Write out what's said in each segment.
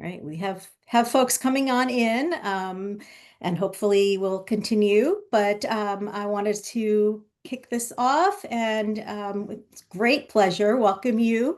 Right, we have folks coming on in, and hopefully we'll continue. But I wanted to kick this off, and with great pleasure welcome you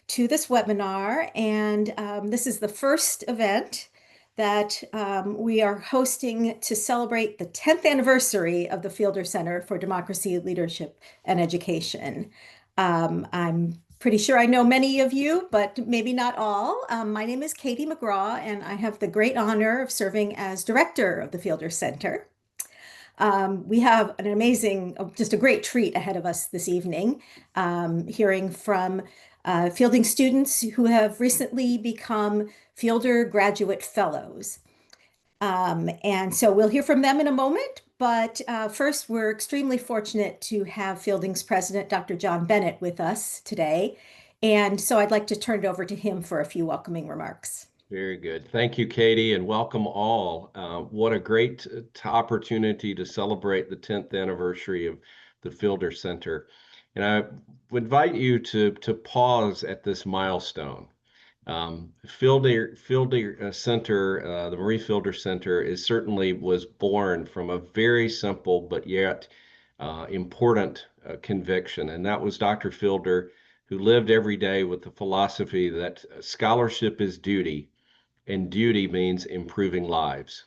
to this webinar. And this is the first event that we are hosting to celebrate the 10th anniversary of the Fielder Center for Democracy, Leadership, and Education. I'm pretty sure I know many of you, but maybe not all. My name is Katie McGraw, and I have the great honor of serving as director of the Fielder Center. We have an amazing, just a great treat ahead of us this evening, hearing from fielding students who have recently become Fielder Graduate Fellows. And so we'll hear from them in a moment, but first, we're extremely fortunate to have Fielding's president, Dr. John Bennett, with us today. And so I'd like to turn it over to him for a few welcoming remarks. Very good. Thank you, Katie, and welcome all. What a great opportunity to celebrate the 10th anniversary of the Fielder Center. And I would invite you to pause at this milestone. Fielder Center, the Marie Fielder Center, was born from a very simple but yet important conviction, and that was Dr. Fielder, who lived every day with the philosophy that scholarship is duty, and duty means improving lives.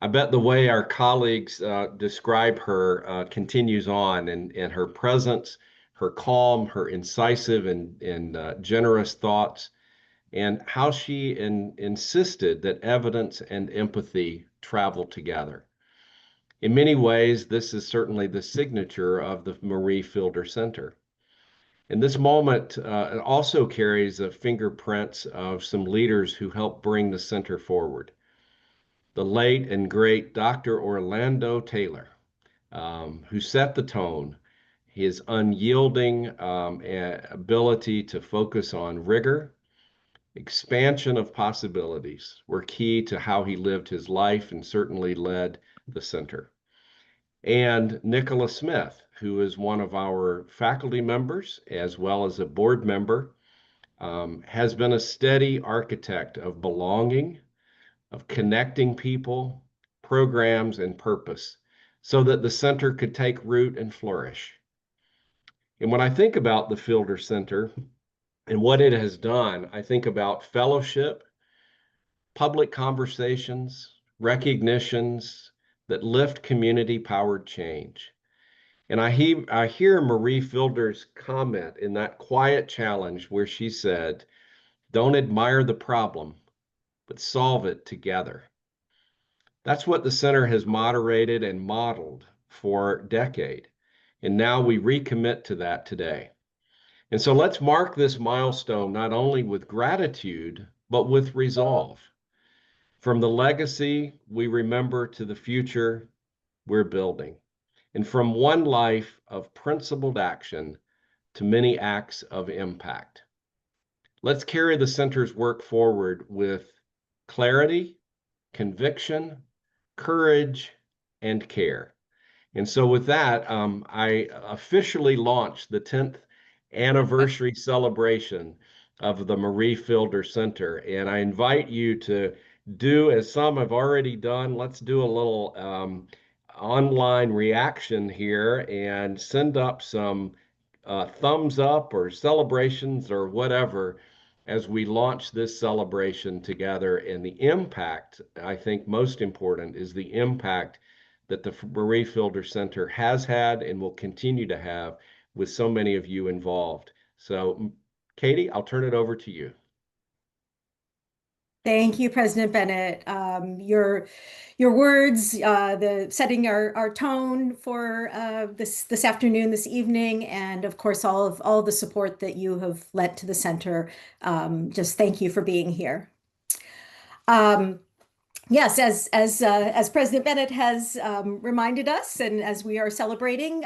I bet the way our colleagues describe her continues on, and her presence, her calm, her incisive and generous thoughts, and how she insisted that evidence and empathy travel together. In many ways, this is certainly the signature of the Marie Fielder Center. And this moment also carries the fingerprints of some leaders who helped bring the center forward. The late and great Dr. Orlando Taylor, who set the tone. His unyielding ability to focus on rigor, expansion of possibilities were key to how he lived his life and certainly led the center. And Nicholas Smith, who is one of our faculty members as well as a board member, has been a steady architect of belonging, of connecting people, programs, and purpose so that the center could take root and flourish. And when I think about the Fielder Center and what it has done, I think about fellowship, public conversations, recognitions that lift community-powered change. And I hear Marie Fielder's comment in that quiet challenge where she said, "Don't admire the problem, but solve it together." That's what the center has moderated and modeled for a decade. And now we recommit to that today. And so let's mark this milestone not only with gratitude, but with resolve. From the legacy we remember to the future we're building. And from one life of principled action to many acts of impact. Let's carry the center's work forward with clarity, conviction, courage, and care. And so with that, I officially launched the 10th anniversary celebration of the Marie Fielder Center. And I invite you to do as some have already done. Let's do a little online reaction here and send up some thumbs up or celebrations or whatever as we launch this celebration together. And the impact, I think most important, is the impact that the Marie Fielder Center has had and will continue to have with so many of you involved. So, Katie, I'll turn it over to you. Thank you, President Bennett. Your words, the setting our tone for this afternoon, this evening, and of course all of the support that you have lent to the center. Just thank you for being here. Yes, as President Bennett has reminded us, and as we are celebrating,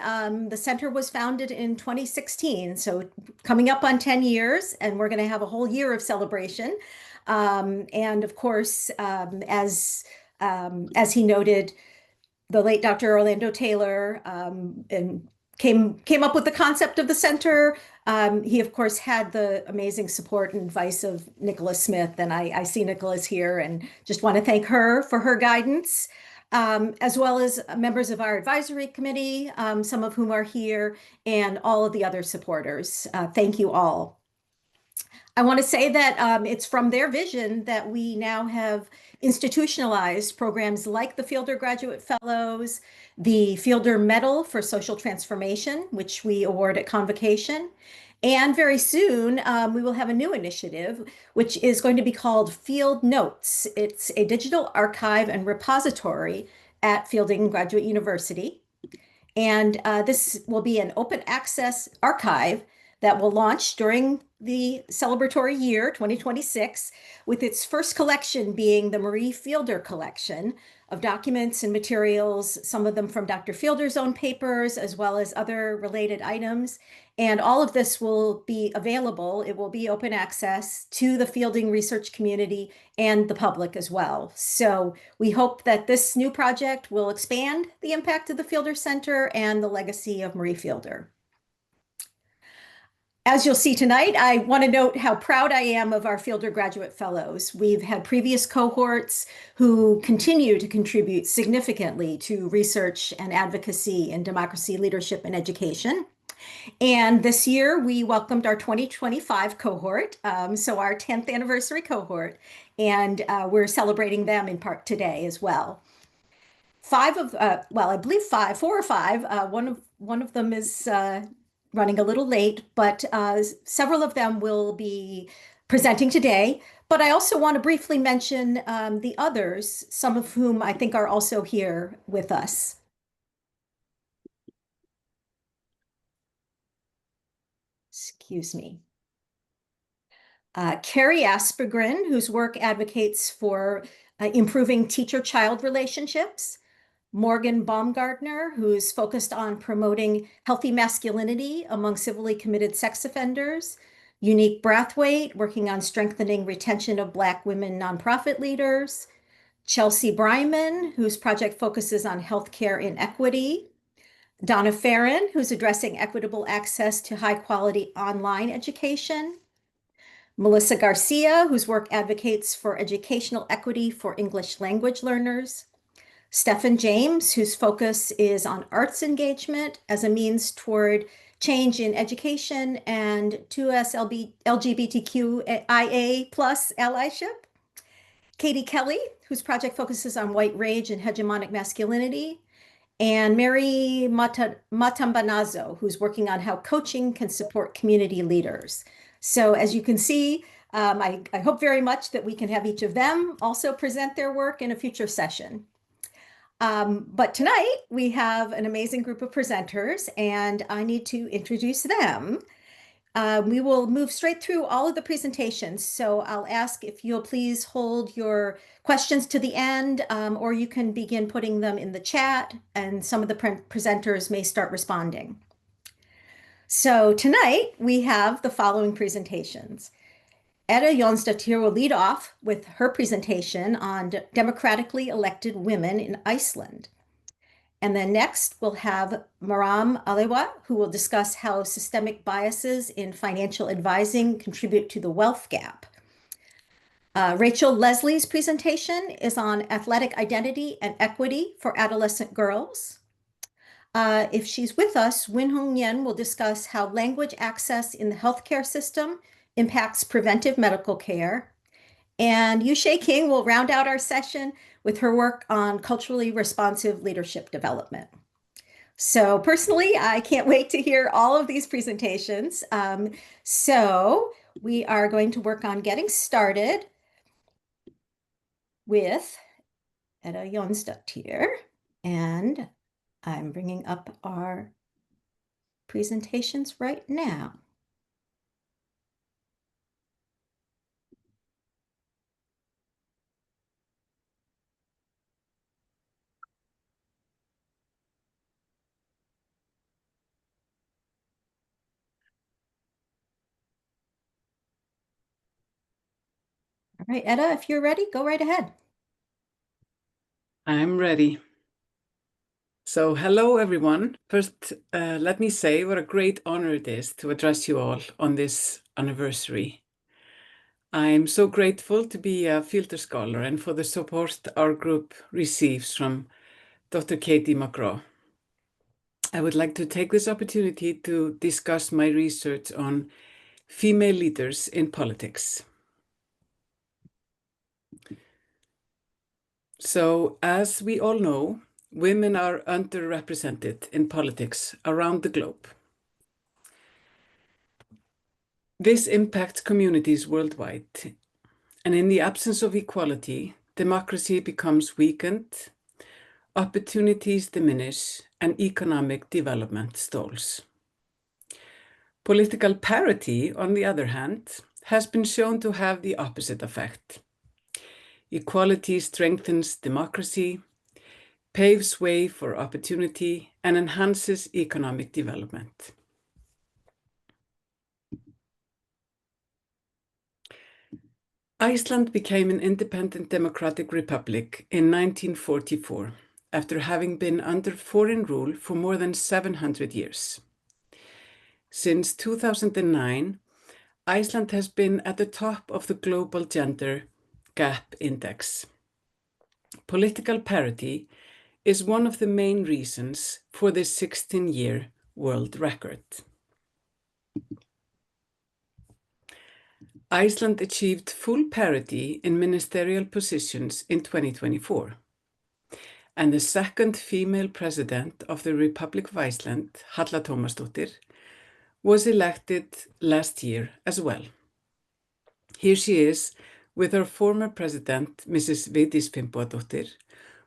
the center was founded in 2016, so coming up on 10 years, and we're going to have a whole year of celebration. And of course, as he noted, the late Dr. Orlando Taylor and came up with the concept of the center. He, of course, had the amazing support and advice of Nicholas Smith, and I see Nicholas here and just want to thank her for her guidance, as well as members of our advisory committee, some of whom are here, and all of the other supporters. Thank you all. I want to say that it's from their vision that we now have institutionalized programs like the Fielder Graduate Fellows, the Fielder Medal for Social Transformation, which we award at convocation. And very soon, we will have a new initiative, which is going to be called Field Notes. It's a digital archive and repository at Fielding Graduate University. And this will be an open access archive that will launch during the celebratory year 2026, with its first collection being the Marie Fielder collection of documents and materials, some of them from Dr. Fielder's own papers, as well as other related items. And all of this will be available. It will be open access to the fielding research community and the public as well. So we hope that this new project will expand the impact of the Fielder Center and the legacy of Marie Fielder. As you'll see tonight, I want to note how proud I am of our Fielder Graduate Fellows. We've had previous cohorts who continue to contribute significantly to research and advocacy in democracy, leadership, and education. And this year we welcomed our 2025 cohort, so our 10th anniversary cohort, and we're celebrating them in part today as well. Well, I believe four or five. One of them is running a little late, but several of them will be presenting today. But I also want to briefly mention the others, some of whom I think are also here with us. Excuse me. Carrie Aspergren, whose work advocates for improving teacher-child relationships. Morgan Baumgartner, who's focused on promoting healthy masculinity among civilly committed sex offenders. Unique Brathwaite, working on strengthening retention of Black women nonprofit leaders. Chelsea Bryman, whose project focuses on healthcare inequity. Donna Farron, who's addressing equitable access to high-quality online education. Melissa Garcia, whose work advocates for educational equity for English language learners. Stephen James, whose focus is on arts engagement as a means toward change in education and 2S LGBTQIA plus allyship. Katie Kelly, whose project focuses on white rage and hegemonic masculinity. And Mary Matambanazo, who's working on how coaching can support community leaders. So as you can see, I hope very much that we can have each of them also present their work in a future session. But tonight we have an amazing group of presenters and I need to introduce them. We will move straight through all of the presentations. So I'll ask if you'll please hold your questions to the end, or you can begin putting them in the chat and some of the presenters may start responding. So tonight we have the following presentations. Edda Jónsdóttir will lead off with her presentation on democratically elected women in Iceland. And then next we'll have Maram Alaiwat, who will discuss how systemic biases in financial advising contribute to the wealth gap. Rachel Leslie's presentation is on athletic identity and equity for adolescent girls. If she's with us, Win-Hung Yen will discuss how language access in the healthcare system impacts preventive medical care. And Yusha King will round out our session with her work on culturally responsive leadership development. So personally, I can't wait to hear all of these presentations. So we are going to work on getting started with Edda Jónsdóttir, and I'm bringing up our presentations right now. All right, Edda, if you're ready, go right ahead. I'm ready. So hello, everyone. First, let me say what a great honor it is to address you all on this anniversary. I'm so grateful to be a Fielder Scholar and for the support our group receives from Dr. Katie McGraw. I would like to take this opportunity to discuss my research on female leaders in politics. So, as we all know, women are underrepresented in politics around the globe. This impacts communities worldwide, and in the absence of equality, democracy becomes weakened, opportunities diminish, and economic development stalls. Political parity, on the other hand, has been shown to have the opposite effect. Equality strengthens democracy, paves way for opportunity, and enhances economic development. Iceland became an independent democratic republic in 1944, after having been under foreign rule for more than 700 years. Since 2009, Iceland has been at the top of the global gender gap index. Political parity is one of the main reasons for this 16-year world record. Iceland achieved full parity in ministerial positions in 2024. And the second female president of the Republic of Iceland, Halla Tómasdóttir, was elected last year as well. Here she is with her former president, Mrs. Vigdís Finnbogadóttir,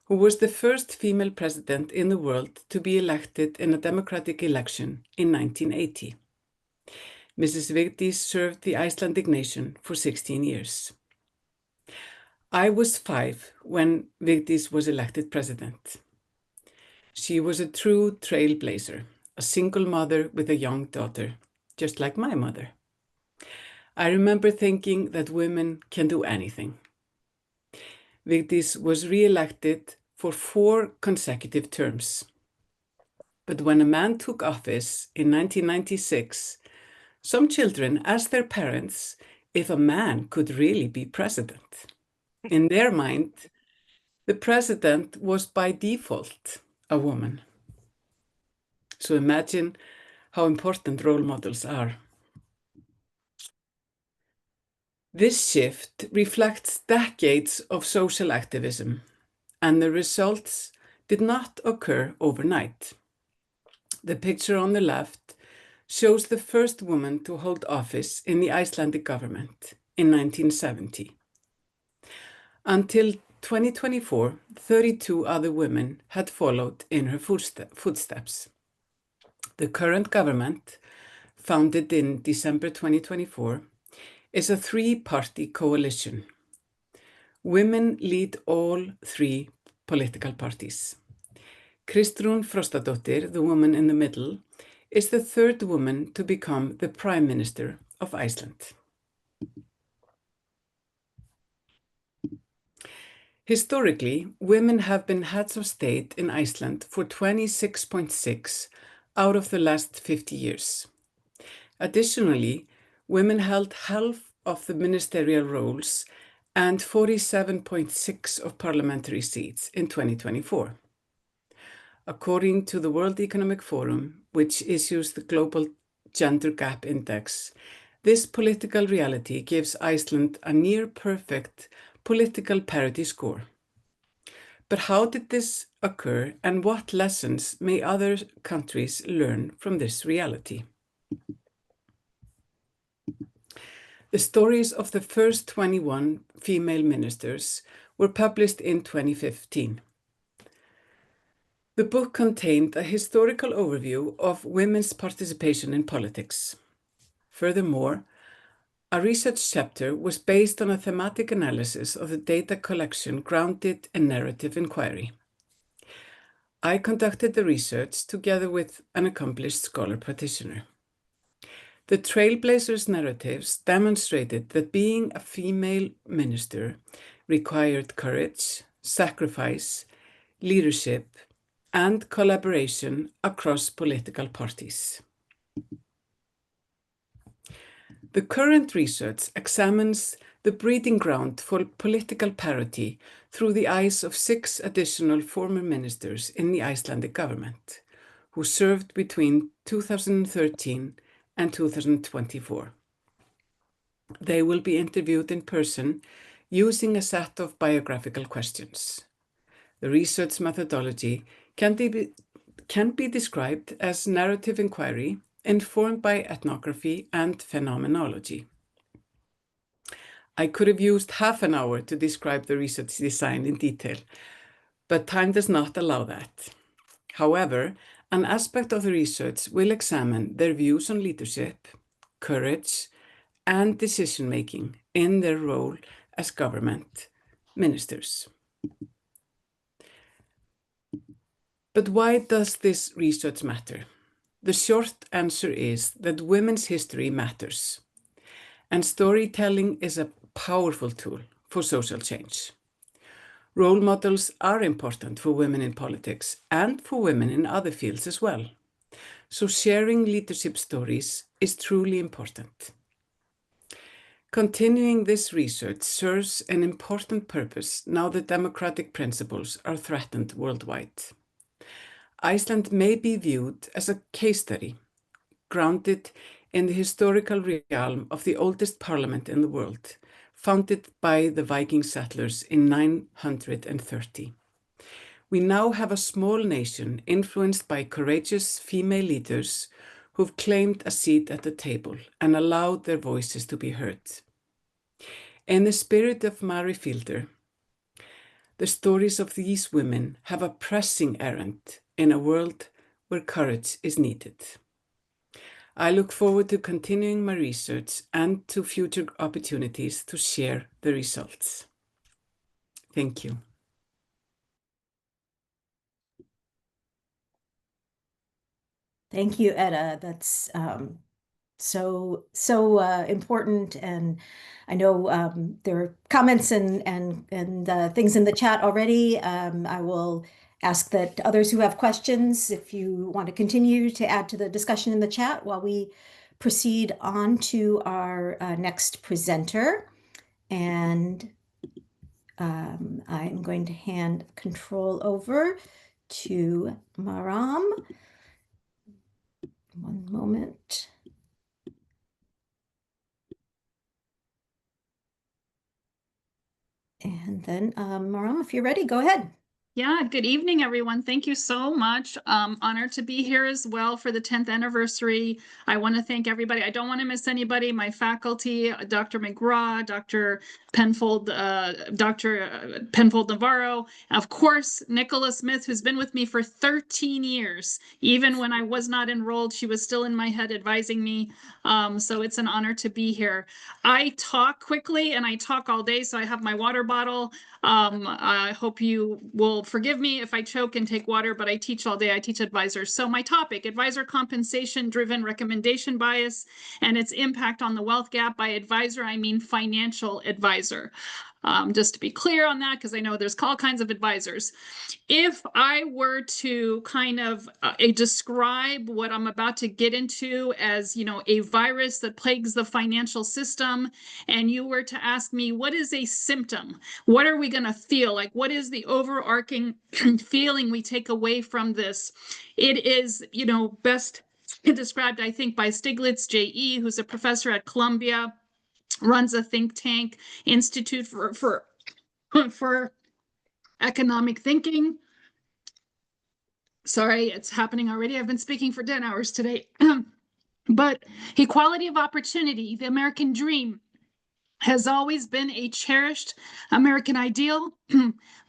who was the first female president in the world to be elected in a democratic election in 1980. Mrs. Vigdís served the Icelandic nation for 16 years. I was 5 when Vigdís was elected president. She was a true trailblazer, a single mother with a young daughter, just like my mother. I remember thinking that women can do anything. Vigdís was re-elected for 4 consecutive terms. But when a man took office in 1996, some children asked their parents if a man could really be president. In their mind, the president was by default a woman. So imagine how important role models are. This shift reflects decades of social activism, and the results did not occur overnight. The picture on the left shows the first woman to hold office in the Icelandic government in 1970. Until 2024, 32 other women had followed in her footsteps. The current government, founded in December 2024, is a 3-party coalition. Women lead all 3 political parties. Kristrún Frostadóttir, the woman in the middle, is the 3rd woman to become the Prime Minister of Iceland. Historically, women have been heads of state in Iceland for 26.6 out of the last 50 years. Additionally, women held half of the ministerial roles and 47.6 of parliamentary seats in 2024. According to the World Economic Forum, which issues the Global Gender Gap Index, this political reality gives Iceland a near-perfect political parity score. But how did this occur, and what lessons may other countries learn from this reality? The stories of the first 21 female ministers were published in 2015. The book contained a historical overview of women's participation in politics. Furthermore, a research chapter was based on a thematic analysis of the data collection grounded in narrative inquiry. I conducted the research together with an accomplished scholar practitioner. The Trailblazers narratives demonstrated that being a female minister required courage, sacrifice, leadership, and collaboration across political parties. The current research examines the breeding ground for political parity through the eyes of 6 additional former ministers in the Icelandic government, who served between 2013 and 2024. They will be interviewed in person using a set of biographical questions. The research methodology can be described as narrative inquiry informed by ethnography and phenomenology. I could have used half an hour to describe the research design in detail, but time does not allow that. However, an aspect of the research will examine their views on leadership, courage, and decision-making in their role as government ministers. But why does this research matter? The short answer is that women's history matters, and storytelling is a powerful tool for social change. Role models are important for women in politics and for women in other fields as well. So sharing leadership stories is truly important. Continuing this research serves an important purpose now that democratic principles are threatened worldwide. Iceland may be viewed as a case study, grounded in the historical realm of the oldest parliament in the world, founded by the Viking settlers in 930. We now have a small nation influenced by courageous female leaders who've claimed a seat at the table and allowed their voices to be heard. In the spirit of Mary Fielder, the stories of these women have a pressing errand in a world where courage is needed. I look forward to continuing my research and to future opportunities to share the results. Thank you. Thank you, Edda. That's so important, and I know there are comments and things in the chat already. I will ask that others who have questions, if you want to continue to add to the discussion in the chat while we proceed on to our next presenter. And I'm going to hand control over to Maram. One moment. And then Maram, if you're ready, go ahead. Yeah, good evening, everyone. Thank you so much. Honored to be here as well for the 10th anniversary. I want to thank everybody. I don't want to miss anybody. My faculty, Dr. McGraw, Dr. Penfold Navarro, of course, Nicola Smith, who's been with me for 13 years. Even when I was not enrolled, she was still in my head advising me. So it's an honor to be here. I talk quickly and I talk all day, so I have my water bottle. I hope you will forgive me if I choke and take water, but I teach all day. I teach advisors. So my topic, advisor compensation-driven recommendation bias and its impact on the wealth gap. By advisor, I mean financial advisor. Just to be clear on that, because I know there's all kinds of advisors. If I were to kind of describe what I'm about to get into as, a virus that plagues the financial system, and you were to ask me, what is a symptom? What are we going to feel? Like, what is the overarching feeling we take away from this? It is, best described, I think, by Stiglitz J.E., who's a professor at Columbia, runs a think tank, Institute for Economic Thinking. Sorry, it's happening already. I've been speaking for 10 hours today. But equality of opportunity, the American dream, has always been a cherished American ideal,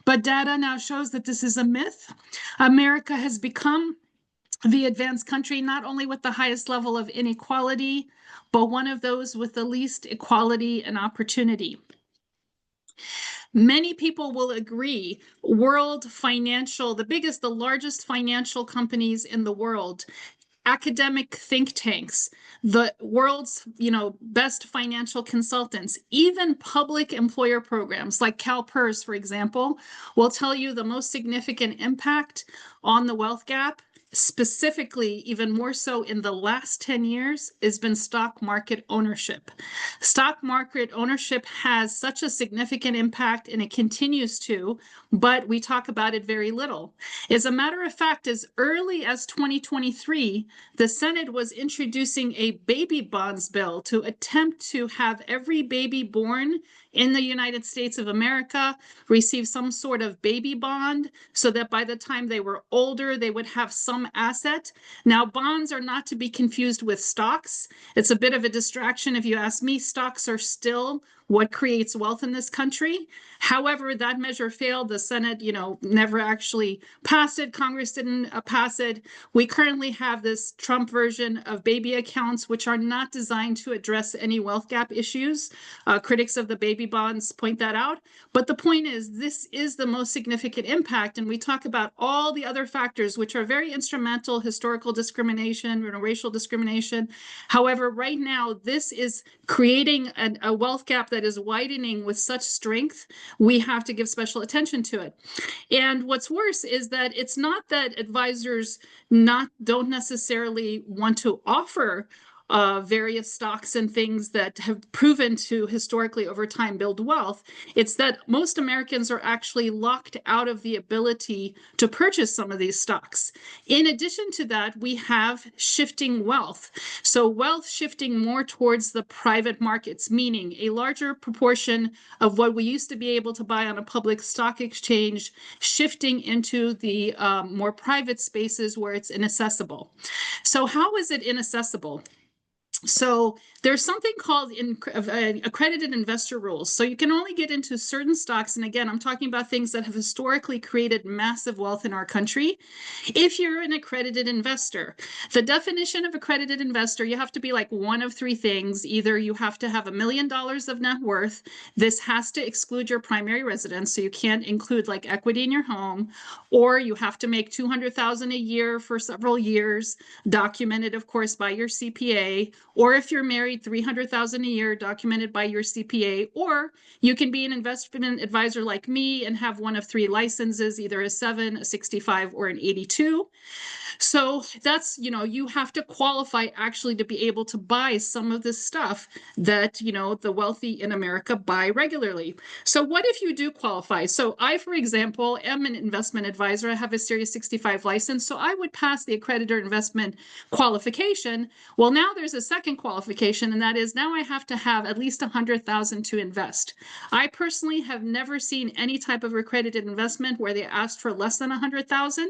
but data now shows that this is a myth. America has become the advanced country, not only with the highest level of inequality, but one of those with the least equality and opportunity. Many people will agree, the largest financial companies in the world academic think tanks, the world's, best financial consultants, even public employer programs like CalPERS, for example, will tell you the most significant impact on the wealth gap, specifically even more so in the last 10 years, has been stock market ownership. Stock market ownership has such a significant impact, and it continues to, but we talk about it very little. As a matter of fact, as early as 2023, the Senate was introducing a baby bonds bill to attempt to have every baby born in the United States of America receive some sort of baby bond so that by the time they were older, they would have some asset. Now, bonds are not to be confused with stocks. It's a bit of a distraction. If you ask me, stocks are still what creates wealth in this country. However, that measure failed. The Senate, never actually passed it. Congress didn't pass it. We currently have this Trump version of baby accounts, which are not designed to address any wealth gap issues. Critics of the baby bonds point that out. But the point is, this is the most significant impact. And we talk about all the other factors, which are very instrumental: historical discrimination, racial discrimination. However, right now, this is creating a wealth gap that is widening with such strength. We have to give special attention to it. And what's worse is that it's not that advisors don't necessarily want to offer various stocks and things that have proven to historically over time build wealth. It's that most Americans are actually locked out of the ability to purchase some of these stocks. In addition to that, we have shifting wealth. So wealth shifting more towards the private markets, meaning a larger proportion of what we used to be able to buy on a public stock exchange, shifting into the more private spaces where it's inaccessible. So how is it inaccessible? So there's something called accredited investor rules. So you can only get into certain stocks. And again, I'm talking about things that have historically created massive wealth in our country. If you're an accredited investor, the definition of accredited investor, you have to be like one of three things. Either you have to have $1 million of net worth. This has to exclude your primary residence. So you can't include like equity in your home, or you have to make $200,000 a year for several years, documented, of course, by your CPA. Or if you're married, $300,000 a year, documented by your CPA. Or you can be an investment advisor like me and have one of three licenses, either a 7, a 65, or an 82. So that's, you have to qualify actually to be able to buy some of this stuff that, the wealthy in America buy regularly. So what if you do qualify? So I, for example, am an investment advisor. I have a Series 65 license. So I would pass the accredited investment qualification. Well, now there's a second qualification, and that is now I have to have at least $100,000 to invest. I personally have never seen any type of accredited investment where they asked for less than $100,000.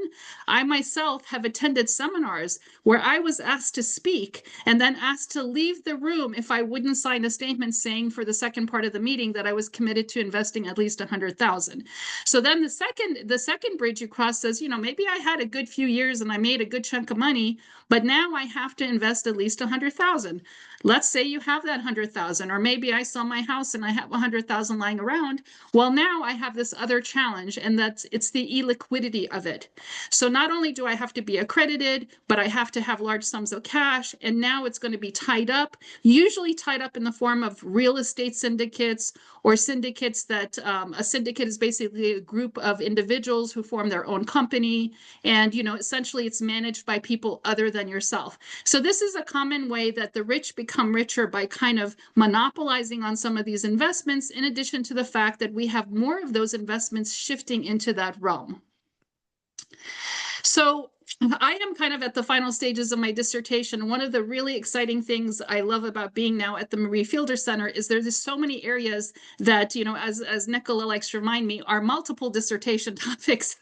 I myself have attended seminars where I was asked to speak and then asked to leave the room if I wouldn't sign a statement saying for the second part of the meeting that I was committed to investing at least $100,000. So then the second bridge you cross says, maybe I had a good few years and I made a good chunk of money, but now I have to invest at least $100,000. Let's say you have that $100,000, or maybe I sell my house and I have $100,000 lying around. Well, now I have this other challenge, and it's the illiquidity of it. So not only do I have to be accredited, but I have to have large sums of cash, and now it's going to be tied up, usually tied up in the form of real estate syndicates, or syndicates that a syndicate is basically a group of individuals who form their own company, and essentially it's managed by people other than yourself. So this is a common way that the rich become richer, by kind of monopolizing on some of these investments, in addition to the fact that we have more of those investments shifting into that realm. So I am kind of at the final stages of my dissertation. One of the really exciting things I love about being now at the Marie Fielder Center is there's just so many areas that, as Nicola likes to remind me, are multiple dissertation topics.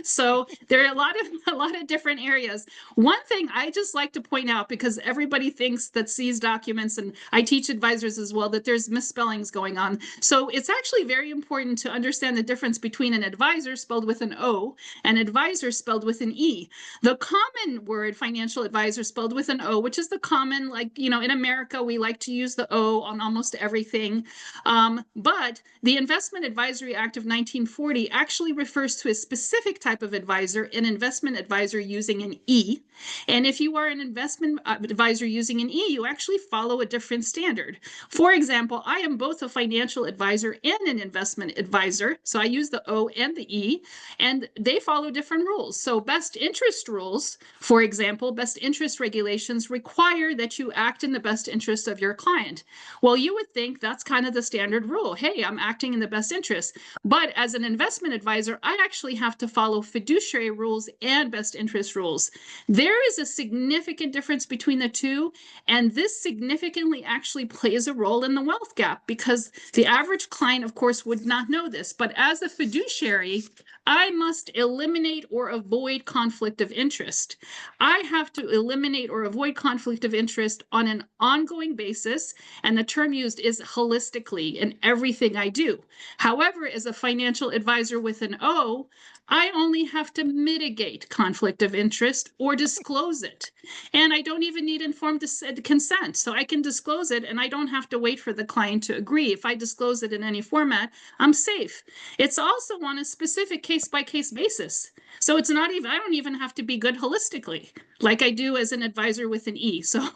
So there are a lot of different areas. One thing I just like to point out, because everybody thinks that sees documents, and I teach advisors as well, that there's misspellings going on. So it's actually very important to understand the difference between an advisor spelled with an O and advisor spelled with an E. The common word financial advisor spelled with an O, which is the common, like, in America, we like to use the O on almost everything. But the Investment Advisory Act of 1940 actually refers to a specific type of advisor, an investment advisor using an E. And if you are an investment advisor using an E, you actually follow a different standard. For example, I am both a financial advisor and an investment advisor. So I use the O and the E, and they follow different rules. So best interest rules, for example, best interest regulations require that you act in the best interest of your client. Well, you would think that's kind of the standard rule. Hey, I'm acting in the best interest. But as an investment advisor, I actually have to follow fiduciary rules and best interest rules. There is a significant difference between the two, and this significantly actually plays a role in the wealth gap, because the average client, of course, would not know this. But as a fiduciary, I must eliminate or avoid conflict of interest. I have to eliminate or avoid conflict of interest on an ongoing basis, and the term used is holistically in everything I do. However, as a financial advisor with an O, I only have to mitigate conflict of interest or disclose it. And I don't even need informed consent. So I can disclose it and I don't have to wait for the client to agree. If I disclose it in any format, I'm safe. It's also on a specific case-by-case basis. So it's not even, I don't even have to be good holistically, like I do as an advisor with an E. So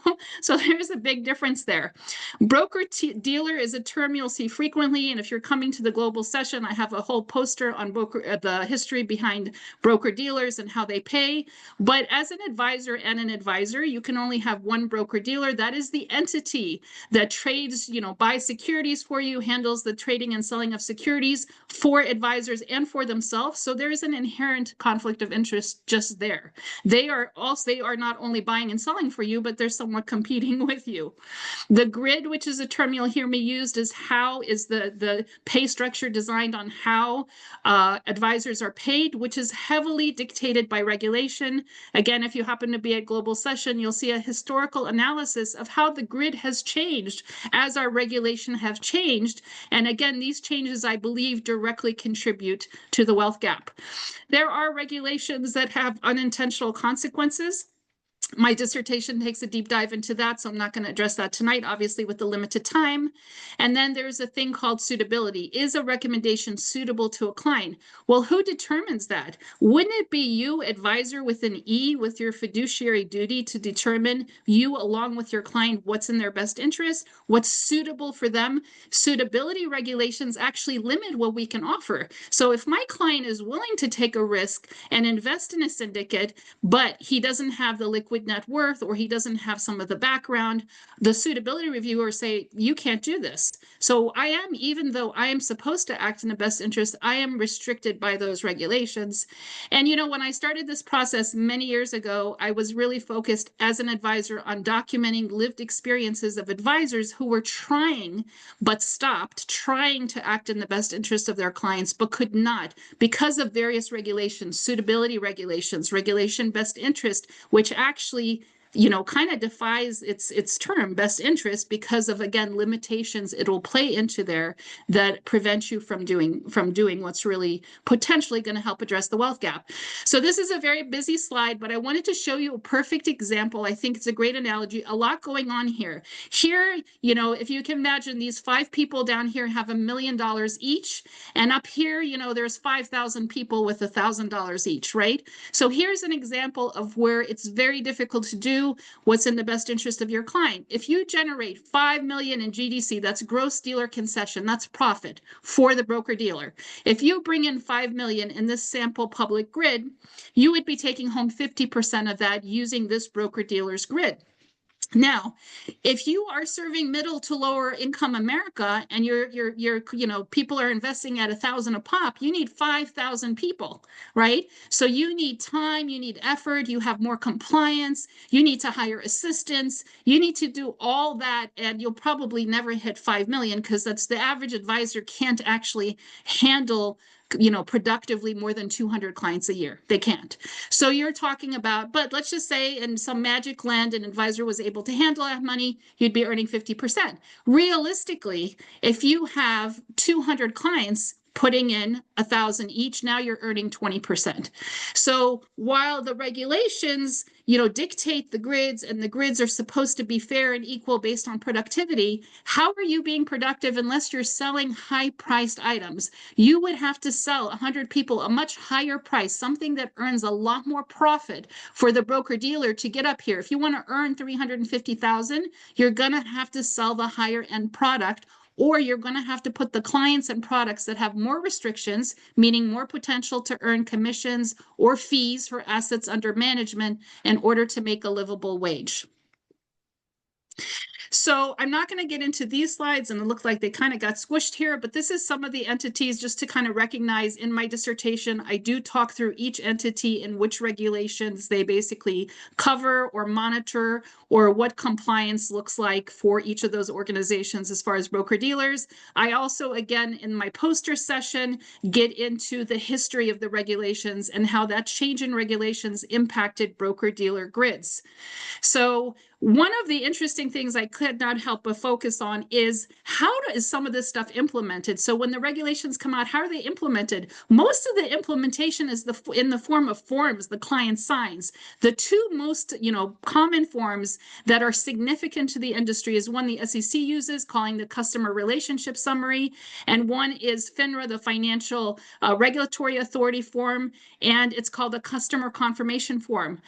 there's a big difference there. Broker-dealer is a term you'll see frequently. And if you're coming to the global session, I have a whole poster on the history behind broker-dealers and how they pay. But as an advisor and an advisor, you can only have one broker-dealer. That is the entity that trades, buys securities for you, handles the trading and selling of securities for advisors and for themselves. So there is an inherent conflict of interest just there. They are not only buying and selling for you, but they're somewhat competing with you. The grid, which is a term you'll hear me use, is how is the pay structure designed on how advisors are paid, which is heavily dictated by regulation. Again, if you happen to be at Global Session, you'll see a historical analysis of how the grid has changed as our regulation have changed. And again, these changes, I believe, directly contribute to the wealth gap. There are regulations that have unintentional consequences. My dissertation takes a deep dive into that, so I'm not going to address that tonight, obviously, with the limited time. And then there's a thing called suitability. Is a recommendation suitable to a client? Well, who determines that? Wouldn't it be you, advisor with an E, with your fiduciary duty to determine, you along with your client, what's in their best interest, what's suitable for them? Suitability regulations actually limit what we can offer. So if my client is willing to take a risk and invest in a syndicate, but he doesn't have the liquid net worth, or he doesn't have some of the background, the suitability reviewer say, you can't do this. So even though I am supposed to act in the best interest, I am restricted by those regulations. And when I started this process many years ago, I was really focused as an advisor on documenting lived experiences of advisors who were trying, but stopped trying to act in the best interest of their clients, but could not because of various regulations, suitability regulations, regulation best interest, which actually kind of defies its term, best interest, because of, again, limitations it'll play into there that prevent you from doing what's really potentially going to help address the wealth gap. So this is a very busy slide, but I wanted to show you a perfect example. I think it's a great analogy. A lot going on here. Here, if you can imagine, these 5 people down here have $1 million each, and up here, there's 5,000 people with $1,000 each, right? So here's an example of where it's very difficult to do what's in the best interest of your client. If you generate 5 million in GDC, that's gross dealer concession, that's profit for the broker dealer. If you bring in 5 million in this sample public grid, you would be taking home 50% of that using this broker dealer's grid. Now, if you are serving middle to lower income America and people are investing at 1,000 a pop, you need 5,000 people, right? So you need time, you need effort, you have more compliance, you need to hire assistants, you need to do all that, and you'll probably never hit 5 million because that's the average advisor can't actually handle productively more than 200 clients a year. They can't. So you're talking about, but let's just say in some magic land, an advisor was able to handle that money, you'd be earning 50%. Realistically, if you have 200 clients, putting in 1,000 each. Now you're earning 20%. So while the regulations, dictate the grids, and the grids are supposed to be fair and equal based on productivity, how are you being productive unless you're selling high-priced items? You would have to sell 100 people a much higher price, something that earns a lot more profit for the broker-dealer to get up here. If you want to earn 350,000, you're going to have to sell the higher-end product, or you're going to have to put the clients and products that have more restrictions, meaning more potential to earn commissions or fees for assets under management in order to make a livable wage. So I'm not going to get into these slides, and it looked like they kind of got squished here, but this is some of the entities just to kind of recognize. In my dissertation, I do talk through each entity and which regulations they basically cover or monitor, or what compliance looks like for each of those organizations as far as broker-dealers. I also, again, in my poster session, get into the history of the regulations and how that change in regulations impacted broker-dealer grids. So one of the interesting things I could not help but focus on is how is some of this stuff implemented? So when the regulations come out, how are they implemented? Most of the implementation is in the form of forms the client signs. The two most common forms that are significant to the industry is one the SEC uses, calling the Customer Relationship Summary, and one is FINRA, the Financial Regulatory Authority form, and it's called the Customer Confirmation Form.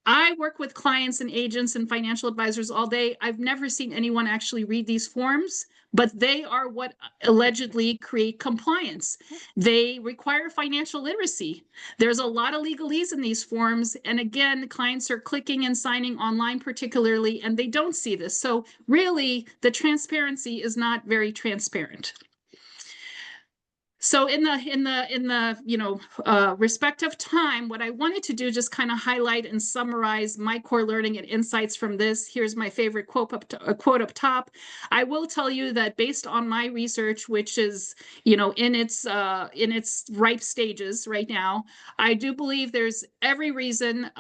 I work with clients and agents and financial advisors all day. I've never seen anyone actually read these forms, but they are what allegedly create compliance. They require financial literacy. There's a lot of legalese in these forms. And again, clients are clicking and signing online particularly, and they don't see this. So really, the transparency is not very transparent. So in the respect of time, what I wanted to do just kind of highlight and summarize my core learning and insights from this. Here's my favorite quote up top. I will tell you that based on my research, which is in its ripe stages right now, I do believe there's every reason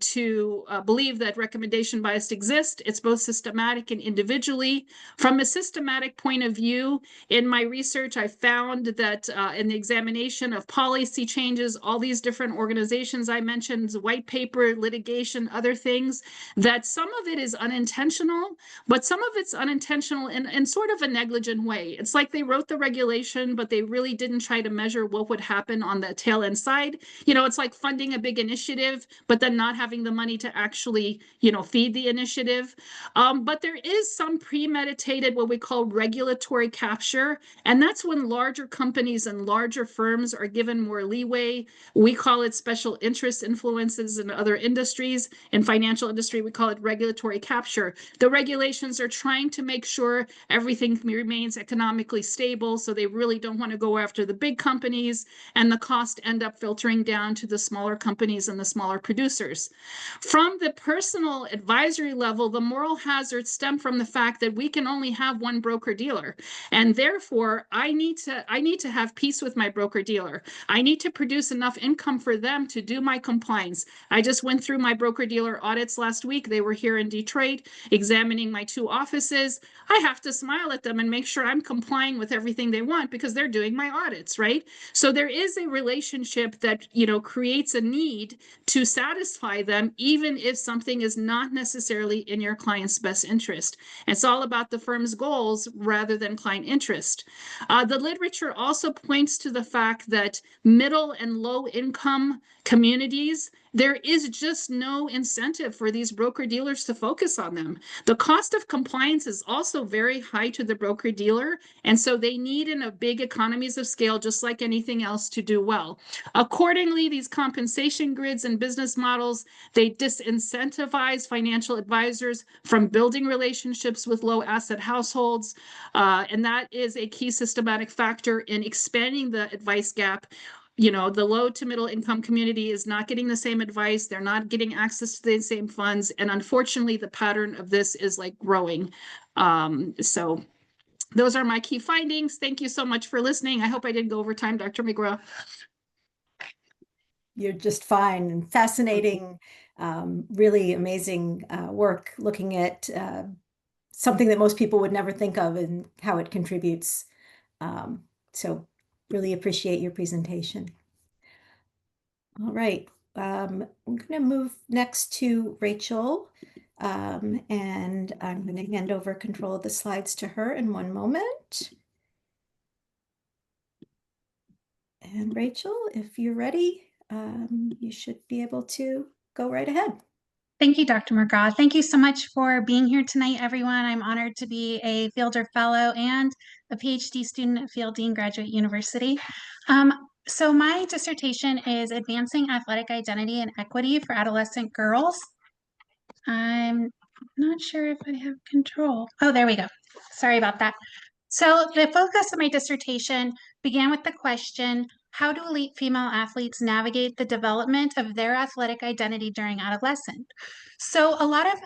to believe that recommendation bias exists. It's both systematic and individually. From a systematic point of view, in my research, I found that in the examination of policy changes, all these different organizations I mentioned, white paper, litigation, other things, that some of it is unintentional, but some of it's unintentional in sort of a negligent way. It's like they wrote the regulation, but they really didn't try to measure what would happen on the tail end side. It's like funding a big initiative, but then not having the money to actually, feed the initiative. But there is some premeditated, what we call regulatory capture, and that's when larger companies and larger firms are given more leeway. We call it special interest influences in other industries. In financial industry, we call it regulatory capture. The regulations are trying to make sure everything remains economically stable, so they really don't want to go after the big companies, and the costs end up filtering down to the smaller companies and the smaller producers. From the personal advisory level, the moral hazards stem from the fact that we can only have one broker-dealer, and therefore I need to have peace with my broker-dealer. I need to produce enough income for them to do my compliance. I just went through my broker-dealer audits last week. They were here in Detroit examining my 2 offices. I have to smile at them and make sure I'm complying with everything they want because they're doing my audits, right? So there is a relationship that, creates a need to satisfy them, even if something is not necessarily in your client's best interest. It's all about the firm's goals rather than client interest. The literature also points to the fact that middle and low income communities, there is just no incentive for these broker-dealers to focus on them. The cost of compliance is also very high to the broker-dealer, and so they need in a big economies of scale, just like anything else, to do well. Accordingly, these compensation grids and business models, they disincentivize financial advisors from building relationships with low asset households, and that is a key systematic factor in expanding the advice gap. The low to middle income community is not getting the same advice. They're not getting access to the same funds. And unfortunately, the pattern of this is growing. So those are my key findings. Thank you so much for listening. I hope I didn't go over time, Dr. McGraw. You're just fine. And fascinating, really amazing work looking at something that most people would never think of and how it contributes. So Really appreciate your presentation. All right, I'm going to move next to Rachel, and I'm going to hand over control of the slides to her in one moment. And Rachel, if you're ready, you should be able to go right ahead. Thank you, Dr. McGraw. Thank you so much for being here tonight, everyone. I'm honored to be a Fielder Fellow and a PhD student at Fielding Graduate University. So my dissertation is Advancing Athletic Identity and Equity for Adolescent Girls. I'm not sure if I have control. Oh, there we go. Sorry about that. So the focus of my dissertation began with the question, how do elite female athletes navigate the development of their athletic identity during adolescence? So a lot of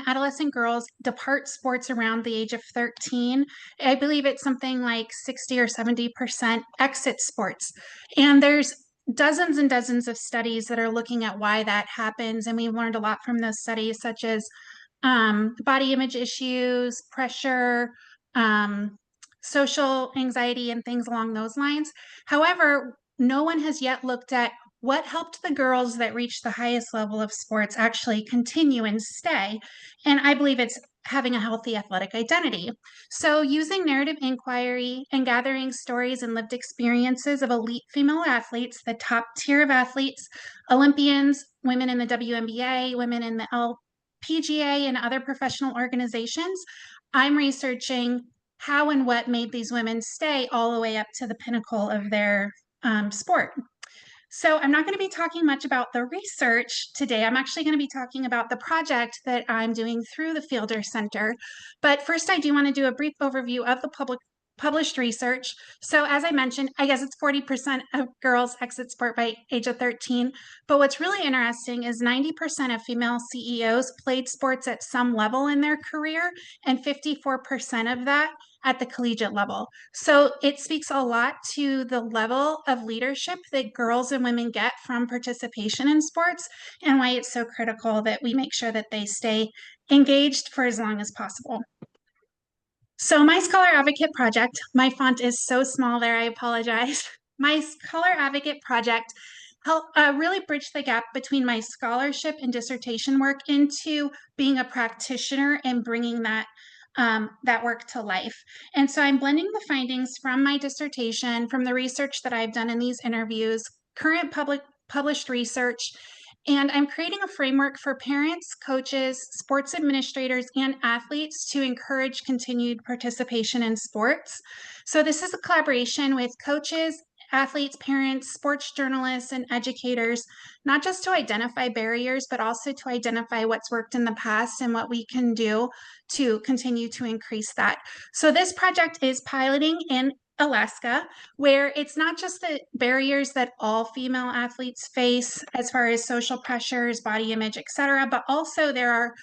adolescent girls depart sports around the age of 13. I believe it's something like 60 or 70% exit sports. And there's dozens and dozens of studies that are looking at why that happens. And we've learned a lot from those studies, such as body image issues, pressure, social anxiety, and things along those lines. However, no one has yet looked at what helped the girls that reached the highest level of sports actually continue and stay. And I believe it's having a healthy athletic identity. So using narrative inquiry and gathering stories and lived experiences of elite female athletes, the top tier of athletes, Olympians, women in the WNBA, women in the LPGA, and other professional organizations, I'm researching how and what made these women stay all the way up to the pinnacle of their sport. So I'm not going to be talking much about the research today. I'm actually going to be talking about the project that I'm doing through the Fielder Center. But first, I do want to do a brief overview of the published research. So as I mentioned, I guess it's 40% of girls exit sport by age of 13. But what's really interesting is 90% of female CEOs played sports at some level in their career, and 54% of that at the collegiate level. So it speaks a lot to the level of leadership that girls and women get from participation in sports, and why it's so critical that we make sure that they stay engaged for as long as possible. So my Scholar Advocate project, my font is so small there, I apologize. My Scholar Advocate project helped really bridge the gap between my scholarship and dissertation work into being a practitioner and bringing that work to life. And so I'm blending the findings from my dissertation, from the research that I've done in these interviews, current published research, and I'm creating a framework for parents, coaches, sports administrators, and athletes to encourage continued participation in sports. So this is a collaboration with coaches, athletes, parents, sports journalists, and educators, not just to identify barriers, but also to identify what's worked in the past and what we can do to continue to increase that. So this project is piloting in Alaska, where it's not just the barriers that all female athletes face as far as social pressures, body image, etc., but also there are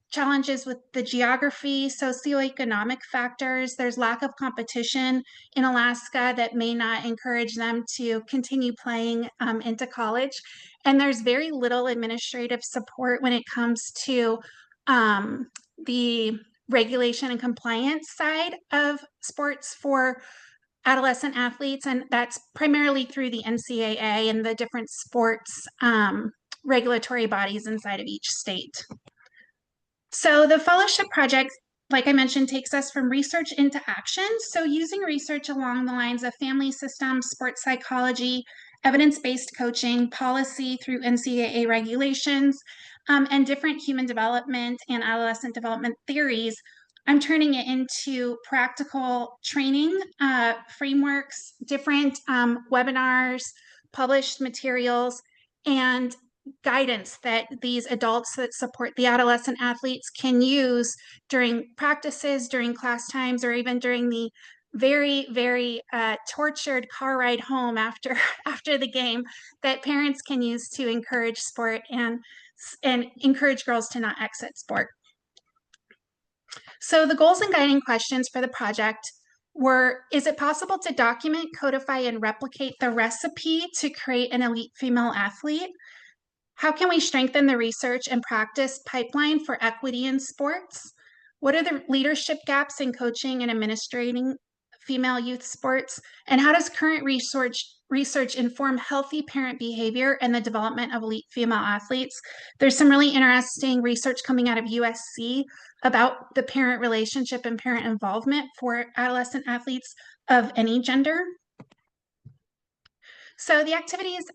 challenges with the geography, socioeconomic factors. There's lack of competition in Alaska that may not encourage them to continue playing into college. And there's very little administrative support when it comes to the regulation and compliance side of sports for adolescent athletes, and that's primarily through the NCAA and the different sports regulatory bodies inside of each state. So the fellowship project, like I mentioned, takes us from research into action. So using research along the lines of family systems, sports psychology, evidence-based coaching, policy through NCAA regulations, and different human development and adolescent development theories, I'm turning it into practical training, frameworks, different webinars, published materials, and guidance that these adults that support the adolescent athletes can use during practices, during class times, or even during the very, very tortured car ride home after the game, that parents can use to encourage sport and encourage girls to not exit sport. So the goals and guiding questions for the project were, is it possible to document, codify, and replicate the recipe to create an elite female athlete? How can we strengthen the research and practice pipeline for equity in sports? What are the leadership gaps in coaching and administrating female youth sports? And how does current research inform healthy parent behavior and the development of elite female athletes? There's some really interesting research coming out of USC about the parent relationship and parent involvement for adolescent athletes of any gender. So the activities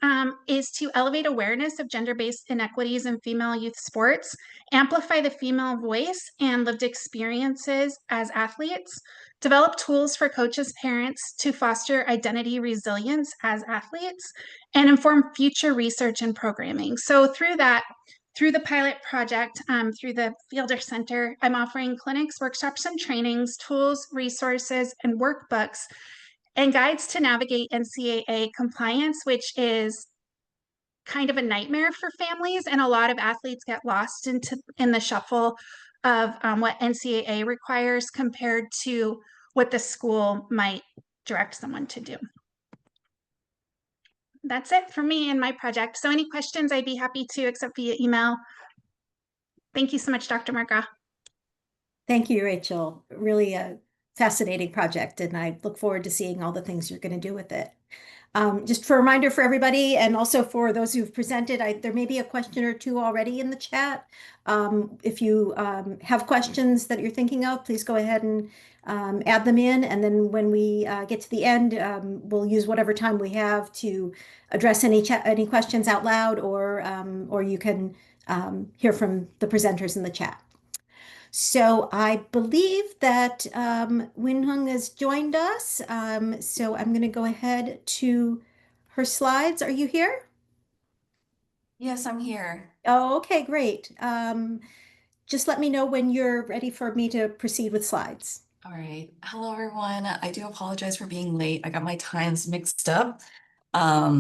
is to elevate awareness of gender-based inequities in female youth sports, amplify the female voice and lived experiences as athletes, develop tools for coaches, parents to foster identity resilience as athletes, and inform future research and programming. So through the pilot project, through the Fielder Center, I'm offering clinics, workshops, and trainings, tools, resources, and workbooks and guides to navigate NCAA compliance, which is kind of a nightmare for families, and a lot of athletes get lost in the shuffle of what NCAA requires compared to what the school might direct someone to do. That's it for me and my project. So any questions, I'd be happy to accept via email. Thank you so much, Dr. McGraw. Thank you, Rachel. Really a fascinating project, and I look forward to seeing all the things you're going to do with it. Just for a reminder for everybody, and also for those who've presented, there may be a question or two already in the chat. If you have questions that you're thinking of, please go ahead and add them in. And then when we get to the end, we'll use whatever time we have to address any questions out loud, or you can hear from the presenters in the chat. So I believe that Winhung has joined us. So I'm going to go ahead to her slides. Are you here? Yes, I'm here. Oh, okay, great. Just let me know when you're ready for me to proceed with slides. All right. Hello, everyone. I do apologize for being late. I got my times mixed up. But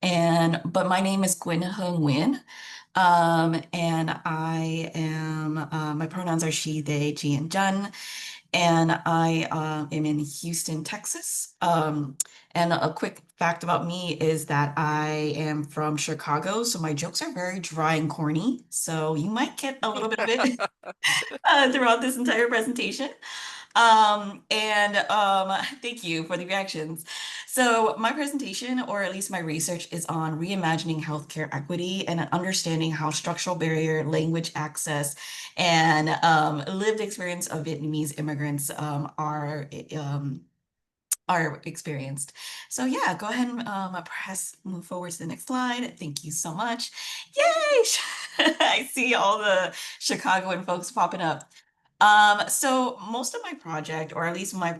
my name is Gwynhung Nguyen. And I am, my pronouns are she, they, she, and Jun. And I am in Houston, Texas. And a quick fact about me is that I am from Chicago, so my jokes are very dry and corny. So you might get a little bit of it throughout this entire presentation. Thank you for the reactions. So my presentation, or at least my research, is on reimagining healthcare equity and understanding how structural barrier, language access, and lived experience of Vietnamese immigrants are experienced. So yeah, go ahead and move forward to the next slide. Thank you so much. Yay! I see all the Chicagoan folks popping up. So most of my project, or at least my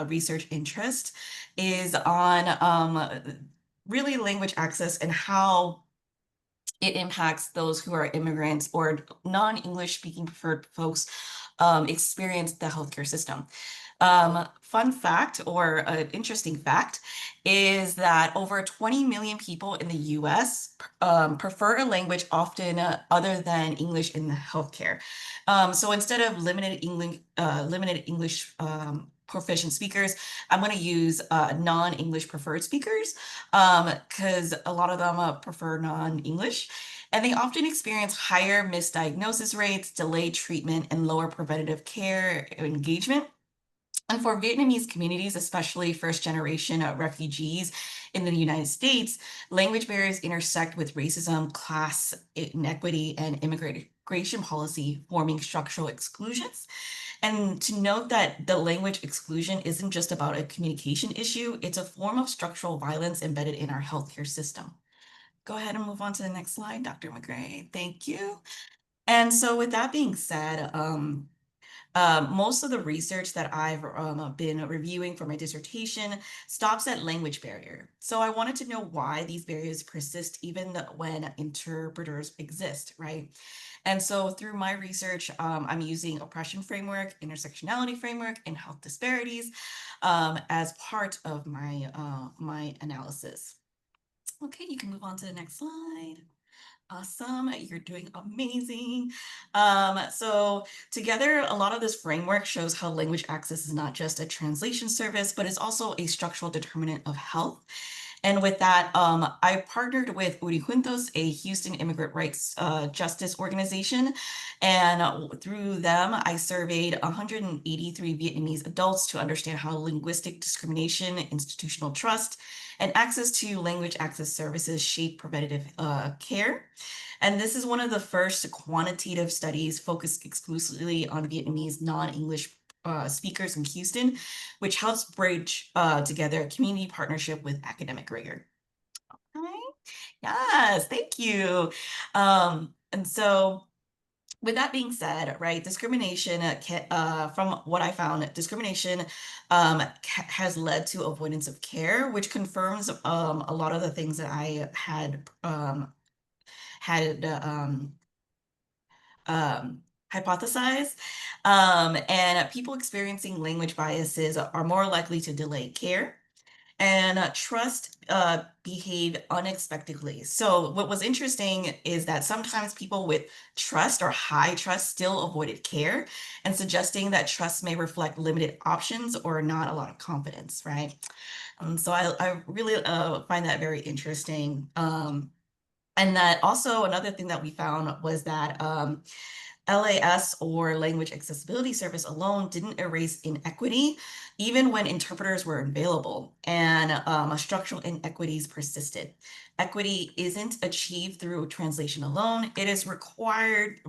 research interest, is on really language access and how it impacts those who are immigrants or non-English speaking preferred folks experience the healthcare system. Fun fact, or an interesting fact, is that over 20 million people in the US prefer a language often other than English in the healthcare. So instead of limited English proficient speakers, I'm going to use non-English preferred speakers because a lot of them prefer non-English. And they often experience higher misdiagnosis rates, delayed treatment, and lower preventative care engagement. And for Vietnamese communities, especially first-generation refugees in the United States, language barriers intersect with racism, class inequity, and immigration policy, forming structural exclusions. And to note that the language exclusion isn't just about a communication issue, it's a form of structural violence embedded in our healthcare system. Go ahead and move on to the next slide, Dr. McGraw. Thank you. And so with that being said, most of the research that I've been reviewing for my dissertation stops at language barrier. So I wanted to know why these barriers persist even when interpreters exist, right? And so through my research, I'm using oppression framework, intersectionality framework, and health disparities as part of my, my analysis. Okay, you can move on to the next slide. Awesome, you're doing amazing. So together, a lot of this framework shows how language access is not just a translation service, but it's also a structural determinant of health. And with that, I partnered with Uri Juntos, a Houston immigrant rights justice organization. And through them, I surveyed 183 Vietnamese adults to understand how linguistic discrimination, institutional trust, and access to language access services shape preventative care. And this is one of the first quantitative studies focused exclusively on Vietnamese non-English speakers in Houston, which helps bridge together a community partnership with academic rigor. Okay. Yes, thank you. And so with that being said, right, discrimination, from what I found, discrimination has led to avoidance of care, which confirms a lot of the things that I had hypothesized. And people experiencing language biases are more likely to delay care. And trust behave unexpectedly. So what was interesting is that sometimes people with trust or high trust still avoided care, and suggesting that trust may reflect limited options or not a lot of confidence, right? So I really find that very interesting. And that also another thing that we found was that LAS, or Language Accessibility Service, alone didn't erase inequity, even when interpreters were available, and structural inequities persisted. Equity isn't achieved through translation alone. It is required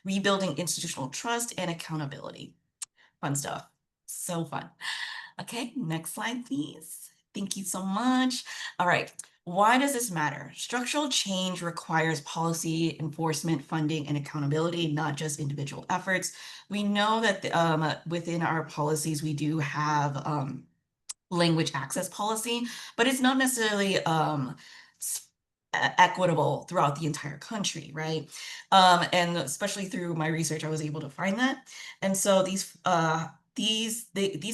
rebuilding institutional trust and accountability. Fun stuff. So fun. Okay, next slide, please. Thank you so much. All right. Why does this matter? Structural change requires policy, enforcement, funding, and accountability, not just individual efforts. We know that within our policies, we do have language access policy, but it's not necessarily equitable throughout the entire country, right? And especially through my research, I was able to find that. And so these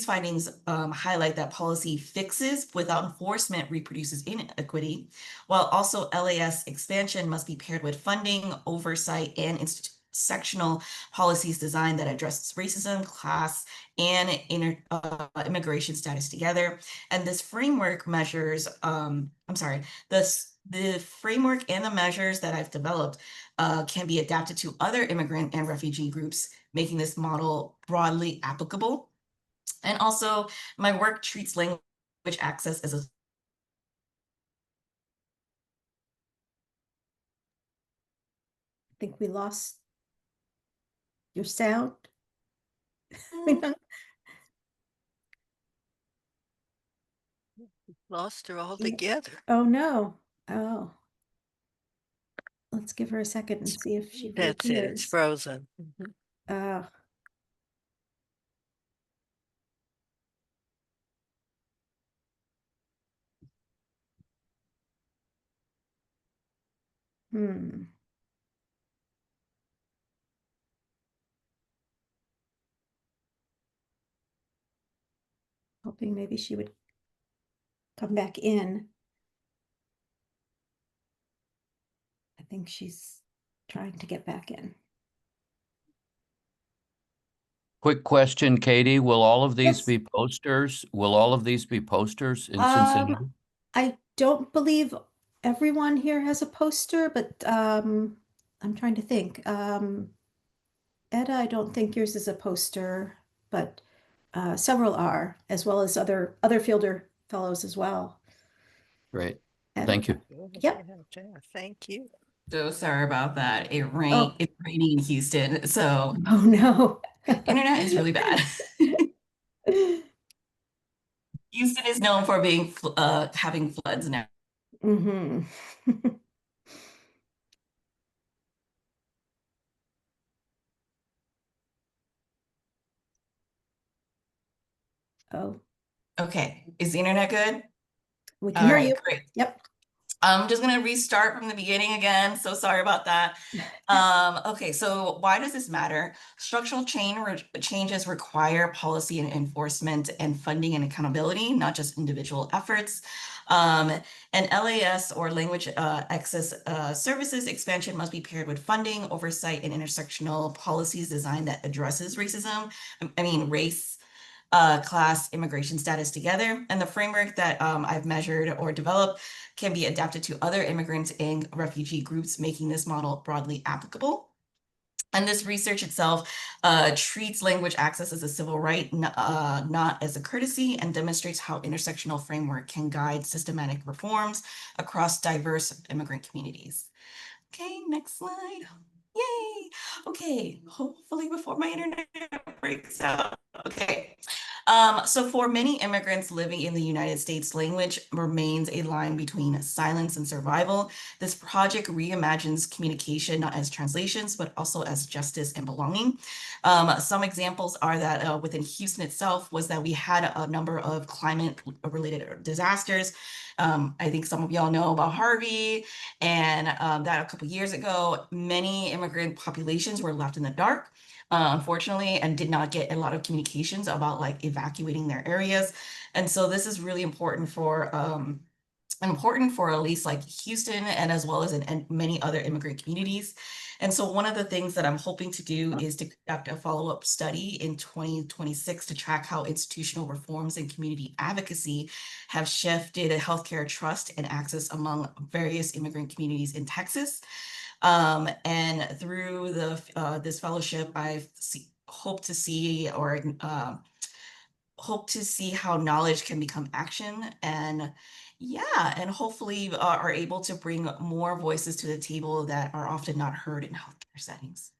findings highlight that policy fixes without enforcement reproduces inequity, while also LAS expansion must be paired with funding, oversight, and intersectional policies designed that addresses racism, class, and immigration status together. And this framework measures, the framework and the measures that I've developed can be adapted to other immigrant and refugee groups, making this model broadly applicable. And also, my work treats language access as a I think we lost your sound. Lost her altogether. Oh, no. Oh. Let's give her a second and see if she That's it. It's reappears. frozen. Oh. Hoping maybe she would come back in. I think she's trying to get back in. Quick question, Katie, will all of these Yes. be posters? Will all of these be posters in Cincinnati? I don't believe everyone here has a poster, but I'm trying to think. Etta, I don't think yours is a poster, but several are, as well as other Fielder fellows as well. Great, Etta? thank you. Yep. Thank you. So sorry about that. It's Oh. raining in Houston, so Oh no. internet is really bad. Houston is known for being having floods now. Mm-hmm. Oh, Okay, is the internet good? we can All hear right, you. great. Yep. I'm just gonna restart from the beginning again. So sorry about that. Okay, so why does this matter? Structural changes require policy and enforcement and funding and accountability, not just individual efforts. And LAS, or language access services expansion, must be paired with funding, oversight, and intersectional policies designed that addresses racism. I mean, race. class immigration status together. And the framework that I've measured or developed can be adapted to other immigrant and refugee groups, making this model broadly applicable. And this research itself treats language access as a civil right, not as a courtesy, and demonstrates how intersectional framework can guide systematic reforms across diverse immigrant communities. Okay, next slide. Yay! Okay, hopefully before my internet breaks out. Okay. So for many immigrants living in the United States, language remains a line between silence and survival. This project reimagines communication not as translations, but also as justice and belonging. Some examples are that within Houston itself was that we had a number of climate-related disasters. I think some of y'all know about Harvey, and that a couple years ago, many immigrant populations were left in the dark, unfortunately, and did not get a lot of communications about like evacuating their areas. And so this is really important for at least like Houston and as well as in many other immigrant communities. And so one of the things that I'm hoping to do is to conduct a follow-up study in 2026 to track how institutional reforms and community advocacy have shifted healthcare trust and access among various immigrant communities in Texas. And through this fellowship, hope to see how knowledge can become action, and hopefully are able to bring more voices to the table that are often not heard in healthcare settings.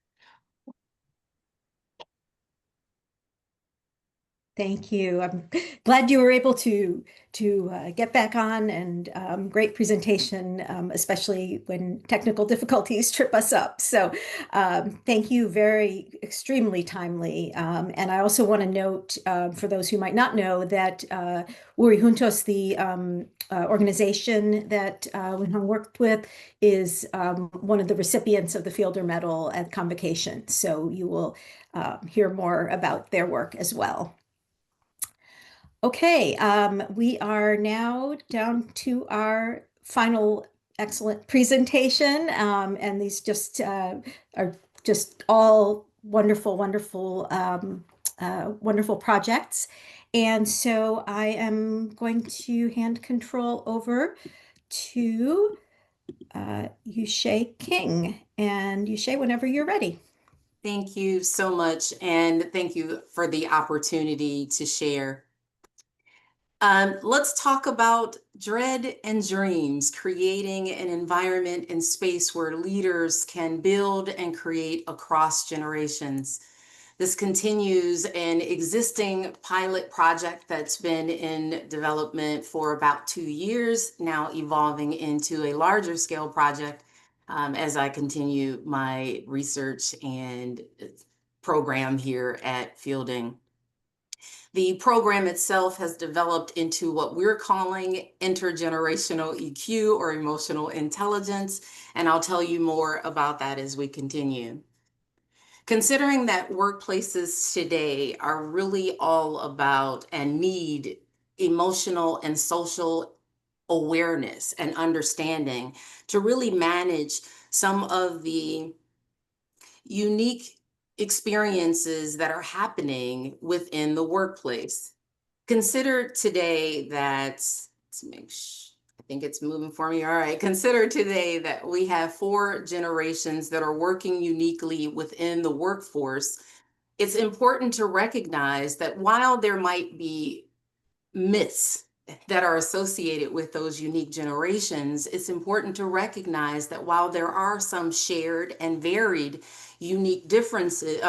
Thank you. I'm glad you were able to get back on, and great presentation, especially when technical difficulties trip us up. So thank you, extremely timely. And I also want to note, for those who might not know, that Uri Juntos, the organization that Winhong worked with, is one of the recipients of the Fielder Medal at Convocation. So you will hear more about their work as well. Okay, we are now down to our final excellent presentation, and these just are just all wonderful, wonderful, wonderful projects. And so I am going to hand control over to Yusha King. And Yusha, whenever you're ready. Thank you so much, and thank you for the opportunity to share. Let's talk about dread and dreams, creating an environment and space where leaders can build and create across generations. This continues an existing pilot project that's been in development for about 2 years, now evolving into a larger scale project as I continue my research and program here at Fielding. The program itself has developed into what we're calling intergenerational EQ, or emotional intelligence, and I'll tell you more about that as we continue. Considering that workplaces today are really all about and need emotional and social awareness and understanding to really manage some of the unique experiences that are happening within the workplace. Consider today that, let's make sure, I think it's moving for me. All right. Consider today that we have 4 generations that are working uniquely within the workforce. It's important to recognize that while there might be myths that are associated with those unique generations, it's important to recognize that while there are some shared and varied unique differences,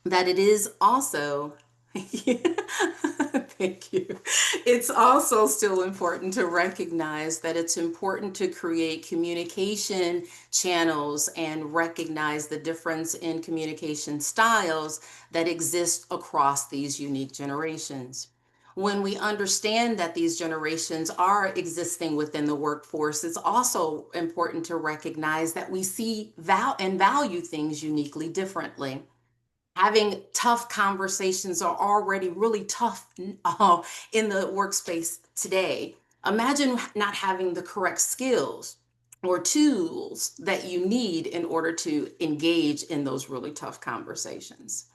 that it is also thank you. It's also still important to recognize that it's important to create communication channels and recognize the difference in communication styles that exist across these unique generations. When we understand that these generations are existing within the workforce, it's also important to recognize that we see and value things uniquely differently. Having tough conversations are already really tough in the workspace today. Imagine not having the correct skills or tools that you need in order to engage in those really tough conversations.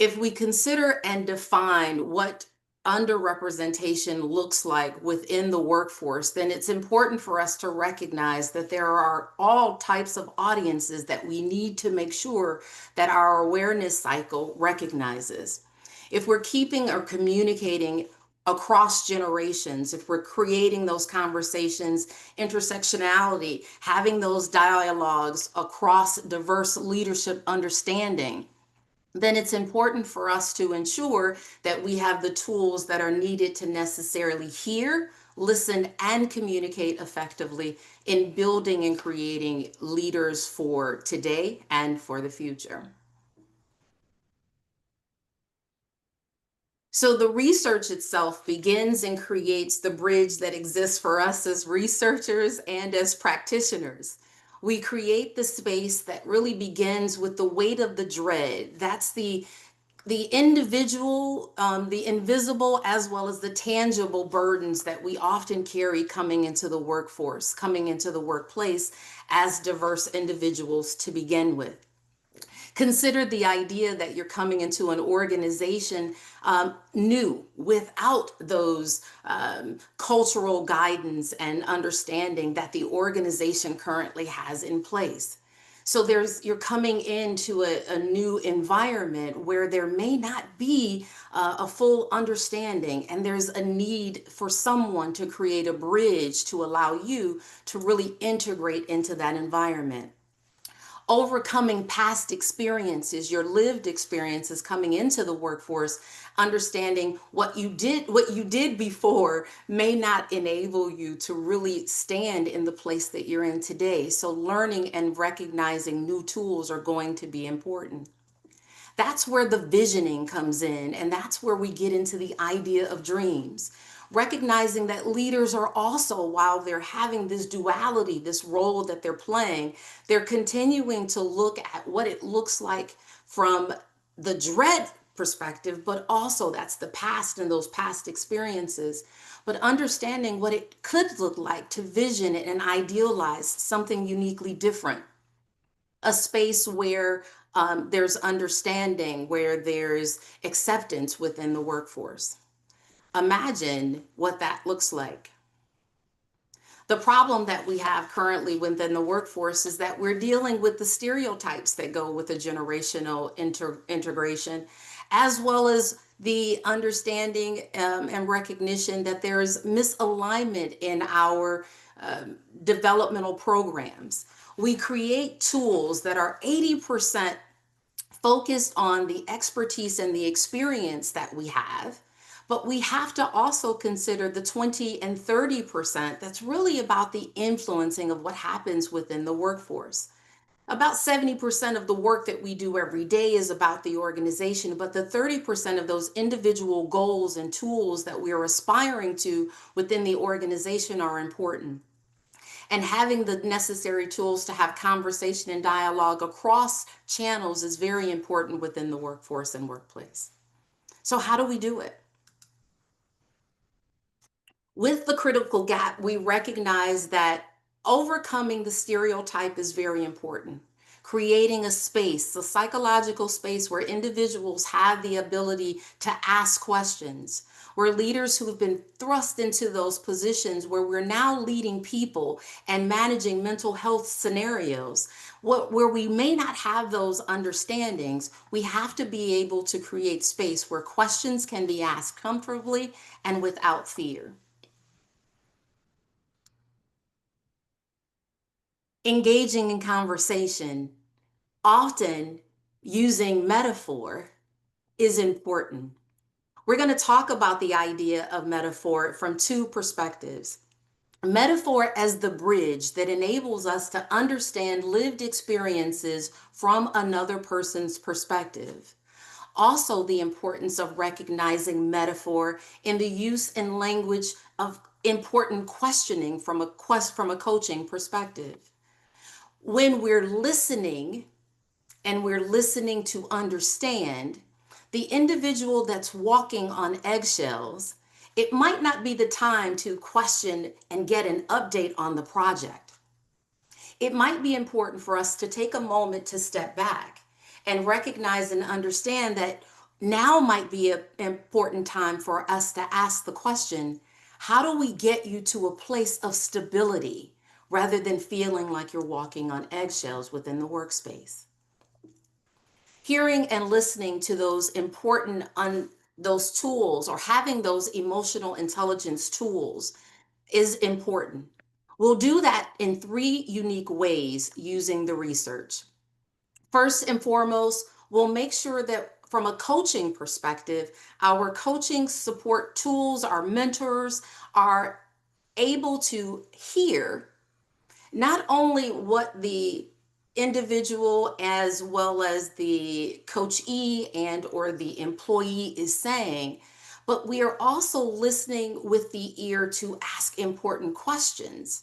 If we consider and define what underrepresentation looks like within the workforce, then it's important for us to recognize that there are all types of audiences that we need to make sure that our awareness cycle recognizes. If we're keeping or communicating across generations, if we're creating those conversations, intersectionality, having those dialogues across diverse leadership understanding, then it's important for us to ensure that we have the tools that are needed to necessarily hear, listen, and communicate effectively in building and creating leaders for today and for the future. So the research itself begins and creates the bridge that exists for us as researchers and as practitioners. We create the space that really begins with the weight of the dread. That's the individual, the invisible, as well as the tangible burdens that we often carry coming into the workforce, coming into the workplace as diverse individuals to begin with. Consider the idea that you're coming into an organization new, without those cultural guidance and understanding that the organization currently has in place. So you're coming into a new environment where there may not be a full understanding, and there's a need for someone to create a bridge to allow you to really integrate into that environment. Overcoming past experiences, your lived experiences coming into the workforce, understanding what you did before may not enable you to really stand in the place that you're in today. So learning and recognizing new tools are going to be important. That's where the visioning comes in, and that's where we get into the idea of dreams. Recognizing that leaders are also, while they're having this duality, this role that they're playing, they're continuing to look at what it looks like from the dread perspective, but also that's the past and those past experiences, but understanding what it could look like to vision it and idealize something uniquely different. A space where there's understanding, where there's acceptance within the workforce. Imagine what that looks like. The problem that we have currently within the workforce is that we're dealing with the stereotypes that go with the generational integration, as well as the understanding and recognition that there's misalignment in our developmental programs. We create tools that are 80% focused on the expertise and the experience that we have, but we have to also consider the 20 and 30% that's really about the influencing of what happens within the workforce. About 70% of the work that we do every day is about the organization, but the 30% of those individual goals and tools that we are aspiring to within the organization are important. And having the necessary tools to have conversation and dialogue across channels is very important within the workforce and workplace. So how do we do it? With the critical gap, we recognize that overcoming the stereotype is very important. Creating a space, a psychological space where individuals have the ability to ask questions, where leaders who have been thrust into those positions where we're now leading people and managing mental health scenarios, where we may not have those understandings, we have to be able to create space where questions can be asked comfortably and without fear. Engaging in conversation, often using metaphor, is important. We're going to talk about the idea of metaphor from two perspectives. Metaphor as the bridge that enables us to understand lived experiences from another person's perspective. Also, the importance of recognizing metaphor in the use and language of important questioning from a coaching perspective. When we're listening and we're listening to understand, the individual that's walking on eggshells, it might not be the time to question and get an update on the project. It might be important for us to take a moment to step back and recognize and understand that now might be an important time for us to ask the question, how do we get you to a place of stability rather than feeling like you're walking on eggshells within the workspace? Hearing and listening to those important those tools, or having those emotional intelligence tools, is important. We'll do that in 3 unique ways using the research. First and foremost, we'll make sure that from a coaching perspective, our coaching support tools, our mentors are able to hear not only what the individual as well as the coachee and or the employee is saying, but we are also listening with the ear to ask important questions,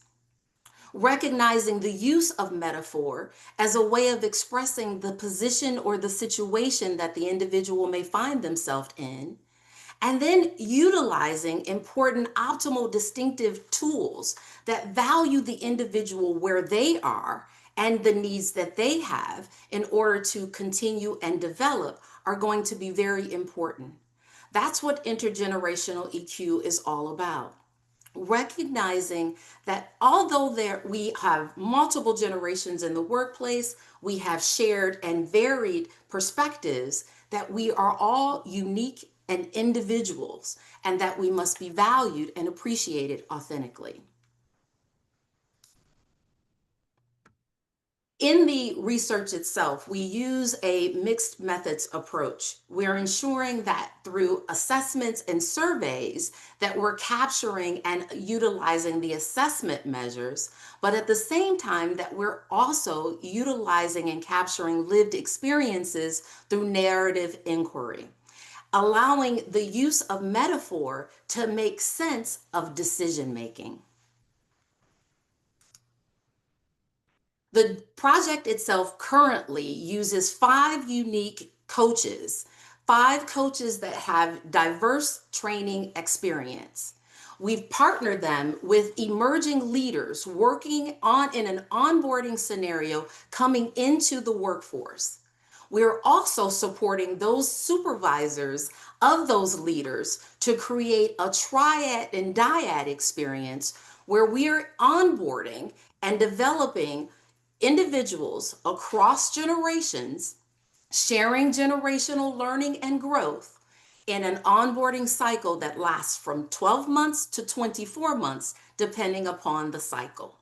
recognizing the use of metaphor as a way of expressing the position or the situation that the individual may find themselves in, and then utilizing important optimal distinctive tools that value the individual where they are and the needs that they have in order to continue and develop are going to be very important. That's what intergenerational EQ is all about. Recognizing that although we have multiple generations in the workplace, we have shared and varied perspectives, that we are all unique and individuals, and that we must be valued and appreciated authentically. In the research itself, we use a mixed methods approach. We're ensuring that through assessments and surveys that we're capturing and utilizing the assessment measures, but at the same time that we're also utilizing and capturing lived experiences through narrative inquiry, allowing the use of metaphor to make sense of decision making. The project itself currently uses 5 unique coaches, 5 coaches that have diverse training experience. We've partnered them with emerging leaders working in an onboarding scenario coming into the workforce. We're also supporting those supervisors of those leaders to create a triad and dyad experience where we're onboarding and developing individuals across generations, sharing generational learning and growth in an onboarding cycle that lasts from 12 months to 24 months, depending upon the cycle.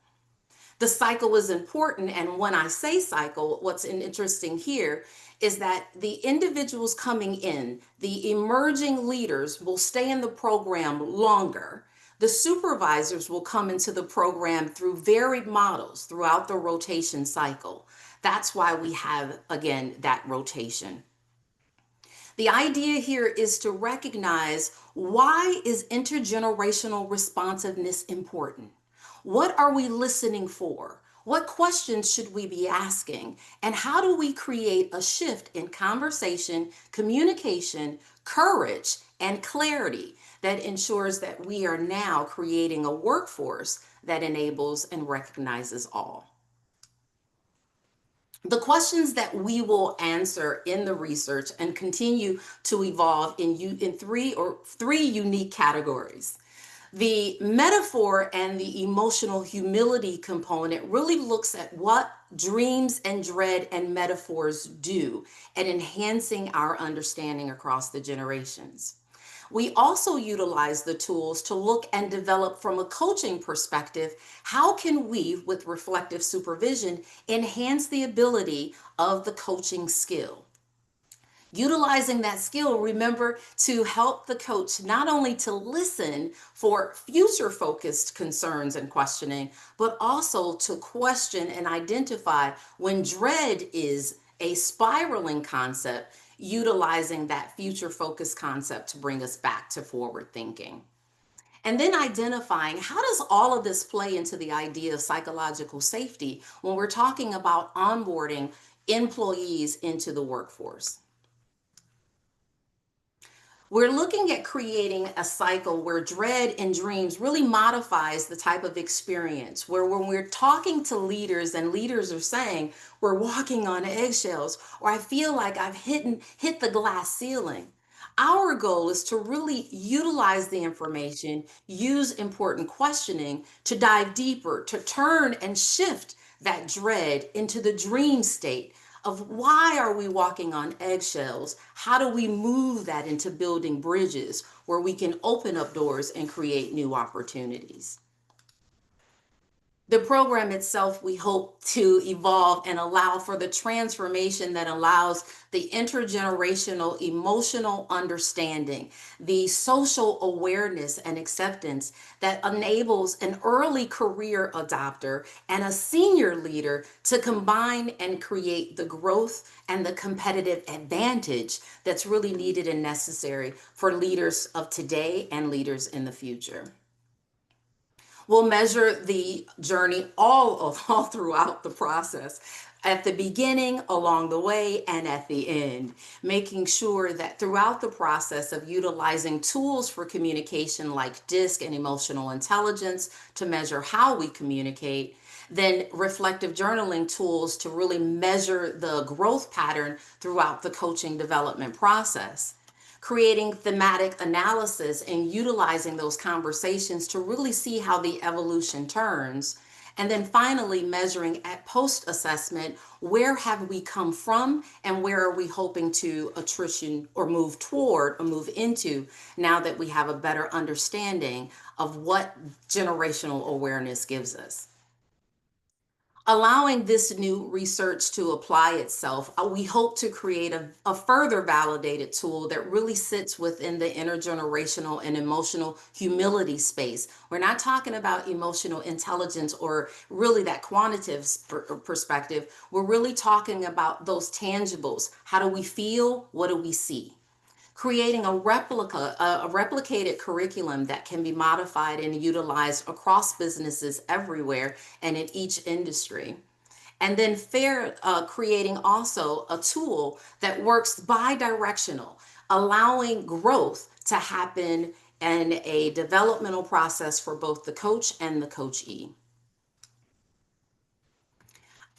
The cycle is important, and when I say cycle, what's interesting here is that the individuals coming in, the emerging leaders, will stay in the program longer. The supervisors will come into the program through varied models throughout the rotation cycle. That's why we have, again, that rotation. The idea here is to recognize, why is intergenerational responsiveness important? What are we listening for? What questions should we be asking? And how do we create a shift in conversation, communication, courage, and clarity that ensures that we are now creating a workforce that enables and recognizes all? The questions that we will answer in the research and continue to evolve in three unique categories. The metaphor and the emotional humility component really looks at what dreams and dread and metaphors do at enhancing our understanding across the generations. We also utilize the tools to look and develop from a coaching perspective, how can we, with reflective supervision, enhance the ability of the coaching skill? Utilizing that skill, remember, to help the coach not only to listen for future-focused concerns and questioning, but also to question and identify when dread is a spiraling concept, utilizing that future-focused concept to bring us back to forward thinking. And then identifying, how does all of this play into the idea of psychological safety when we're talking about onboarding employees into the workforce? We're looking at creating a cycle where dread and dreams really modifies the type of experience where when we're talking to leaders and leaders are saying, we're walking on eggshells, or I feel like I've hit the glass ceiling. Our goal is to really utilize the information, use important questioning to dive deeper, to turn and shift that dread into the dream state of why are we walking on eggshells? How do we move that into building bridges where we can open up doors and create new opportunities? The program itself, we hope to evolve and allow for the transformation that allows the intergenerational emotional understanding, the social awareness and acceptance that enables an early career adopter and a senior leader to combine and create the growth and the competitive advantage that's really needed and necessary for leaders of today and leaders in the future. We'll measure the journey all throughout the process, at the beginning, along the way, and at the end, making sure that throughout the process of utilizing tools for communication like DISC and emotional intelligence to measure how we communicate, then reflective journaling tools to really measure the growth pattern throughout the coaching development process. Creating thematic analysis and utilizing those conversations to really see how the evolution turns. And then finally measuring at post-assessment, where have we come from and where are we hoping to attrition or move toward or move into now that we have a better understanding of what generational awareness gives us. Allowing this new research to apply itself, we hope to create a further validated tool that really sits within the intergenerational and emotional humility space. We're not talking about emotional intelligence or really that quantitative perspective. We're really talking about those tangibles. How do we feel? What do we see? Creating a replicated curriculum that can be modified and utilized across businesses everywhere and in each industry. And then creating also a tool that works bi-directional, allowing growth to happen in a developmental process for both the coach and the coachee.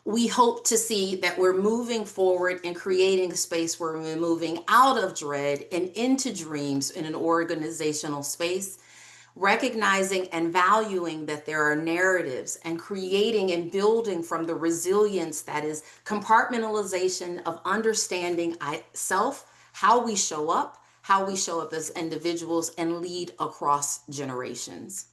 We hope to see that we're moving forward and creating a space where we're moving out of dread and into dreams in an organizational space, recognizing and valuing that there are narratives and creating and building from the resilience that is compartmentalization of understanding self, how we show up as individuals and lead across generations.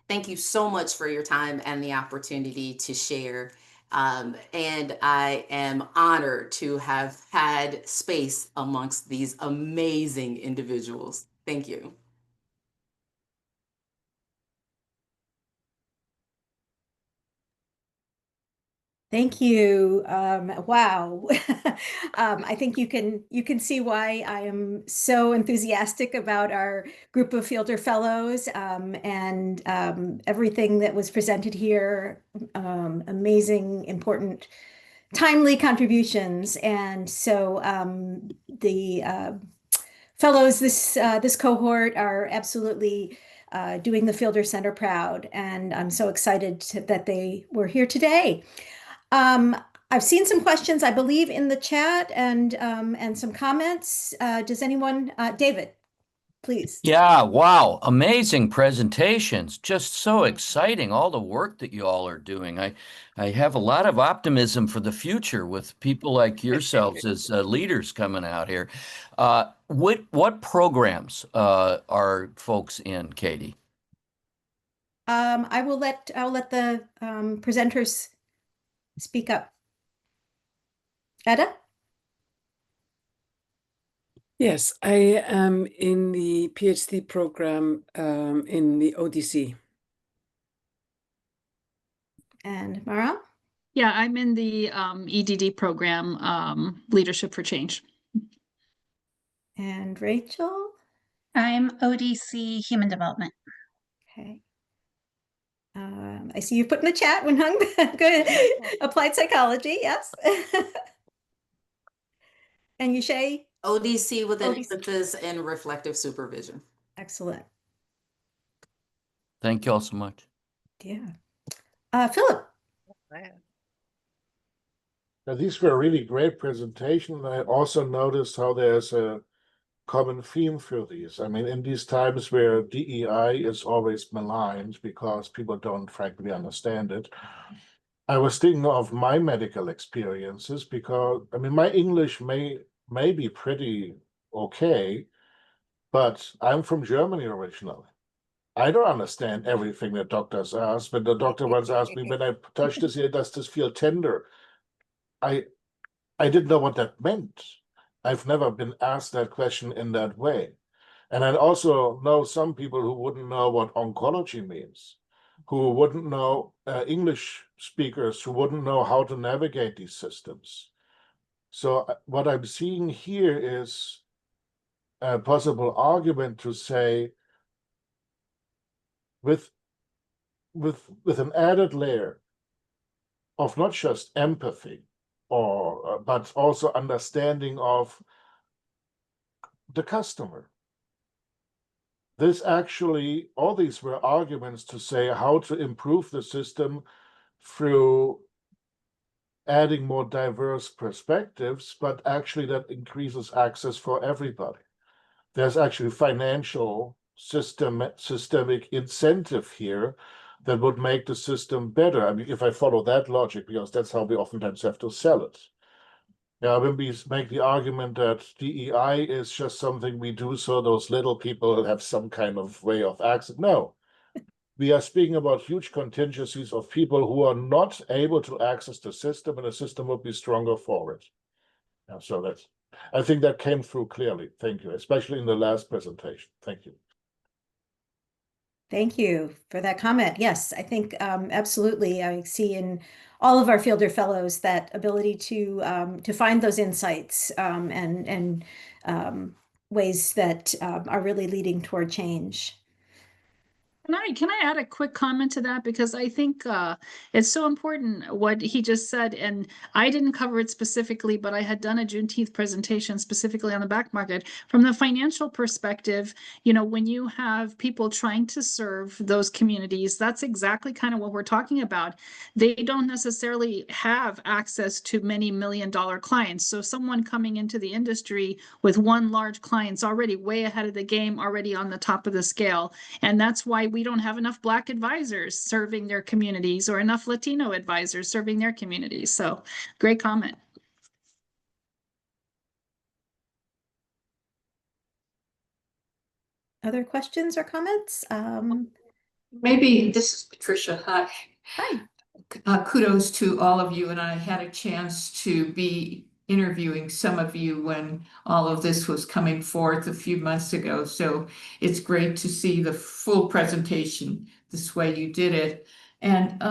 Thank you so much for your time and the opportunity to share. And I am honored to have had space amongst these amazing individuals. Thank you. Thank you. Wow. I think you can see why I am so enthusiastic about our group of Fielder Fellows and everything that was presented here. Amazing, important, timely contributions. And so the fellows, this cohort are absolutely doing the Fielder Center proud. And I'm so excited that they were here today. I've seen some questions, I believe, in the chat and some comments. Does anyone, David, please? Yeah, wow, amazing presentations. Just so exciting, all the work that you all are doing. I have a lot of optimism for the future with people like yourselves as leaders coming out here. What programs are folks in, Katie? I'll let the presenters speak up. Edda? Yes, I am in the PhD program in the ODC. And Maram? Yeah, I'm in the EDD program, Leadership for Change. And Rachel? I'm ODC Human Development. Okay. I see you put in the chat when hung. Good. Applied psychology, yes. And Yusha, ODC with an ODC. emphasis in reflective supervision. Excellent. Thank you all so much. Yeah. Philip. Now, these were really great presentations. I also noticed how there's a common theme for these. I mean, in these times where DEI is always maligned because people don't frankly understand it, I was thinking of my medical experiences because, I mean, my English may be pretty okay, but I'm from Germany originally. I don't understand everything that doctors ask. But the doctor once asked me, when I touch this here, does this feel tender? I didn't know what that meant. I've never been asked that question in that way. And I also know some people who wouldn't know what oncology means, who wouldn't know English speakers, who wouldn't know how to navigate these systems. So what I'm seeing here is a possible argument to say, with an added layer of not just empathy, or but also understanding of the customer. This actually, all these were arguments to say how to improve the system through adding more diverse perspectives, but actually that increases access for everybody. There's actually financial systemic incentive here that would make the system better. I mean, if I follow that logic, because that's how we oftentimes have to sell it. Yeah, when we make the argument that DEI is just something we do so those little people have some kind of way of access. No, we are speaking about huge contingencies of people who are not able to access the system, and the system would be stronger for it. Yeah, so that's, I think that came through clearly. Thank you, especially in the last presentation. Thank you. Thank you for that comment. Yes, I think absolutely. I see in all of our Fielder Fellows that ability to find those insights and ways that are really leading toward change. Can I add a quick comment to that? Because I think it's so important what he just said. And I didn't cover it specifically, but I had done a Juneteenth presentation specifically on the back market. From the financial perspective, you know, when you have people trying to serve those communities, that's exactly kind of what we're talking about. They don't necessarily have access to many million-dollar clients. So someone coming into the industry with one large client's already way ahead of the game, already on the top of the scale. And that's why we don't have enough Black advisors serving their communities or enough Latino advisors serving their communities. So great comment. Other questions or comments? Maybe this is Patricia. Hi. Hi. Kudos to all of you. And I had a chance to be interviewing some of you when all of this was coming forth a few months ago. So it's great to see the full presentation this way you did it. And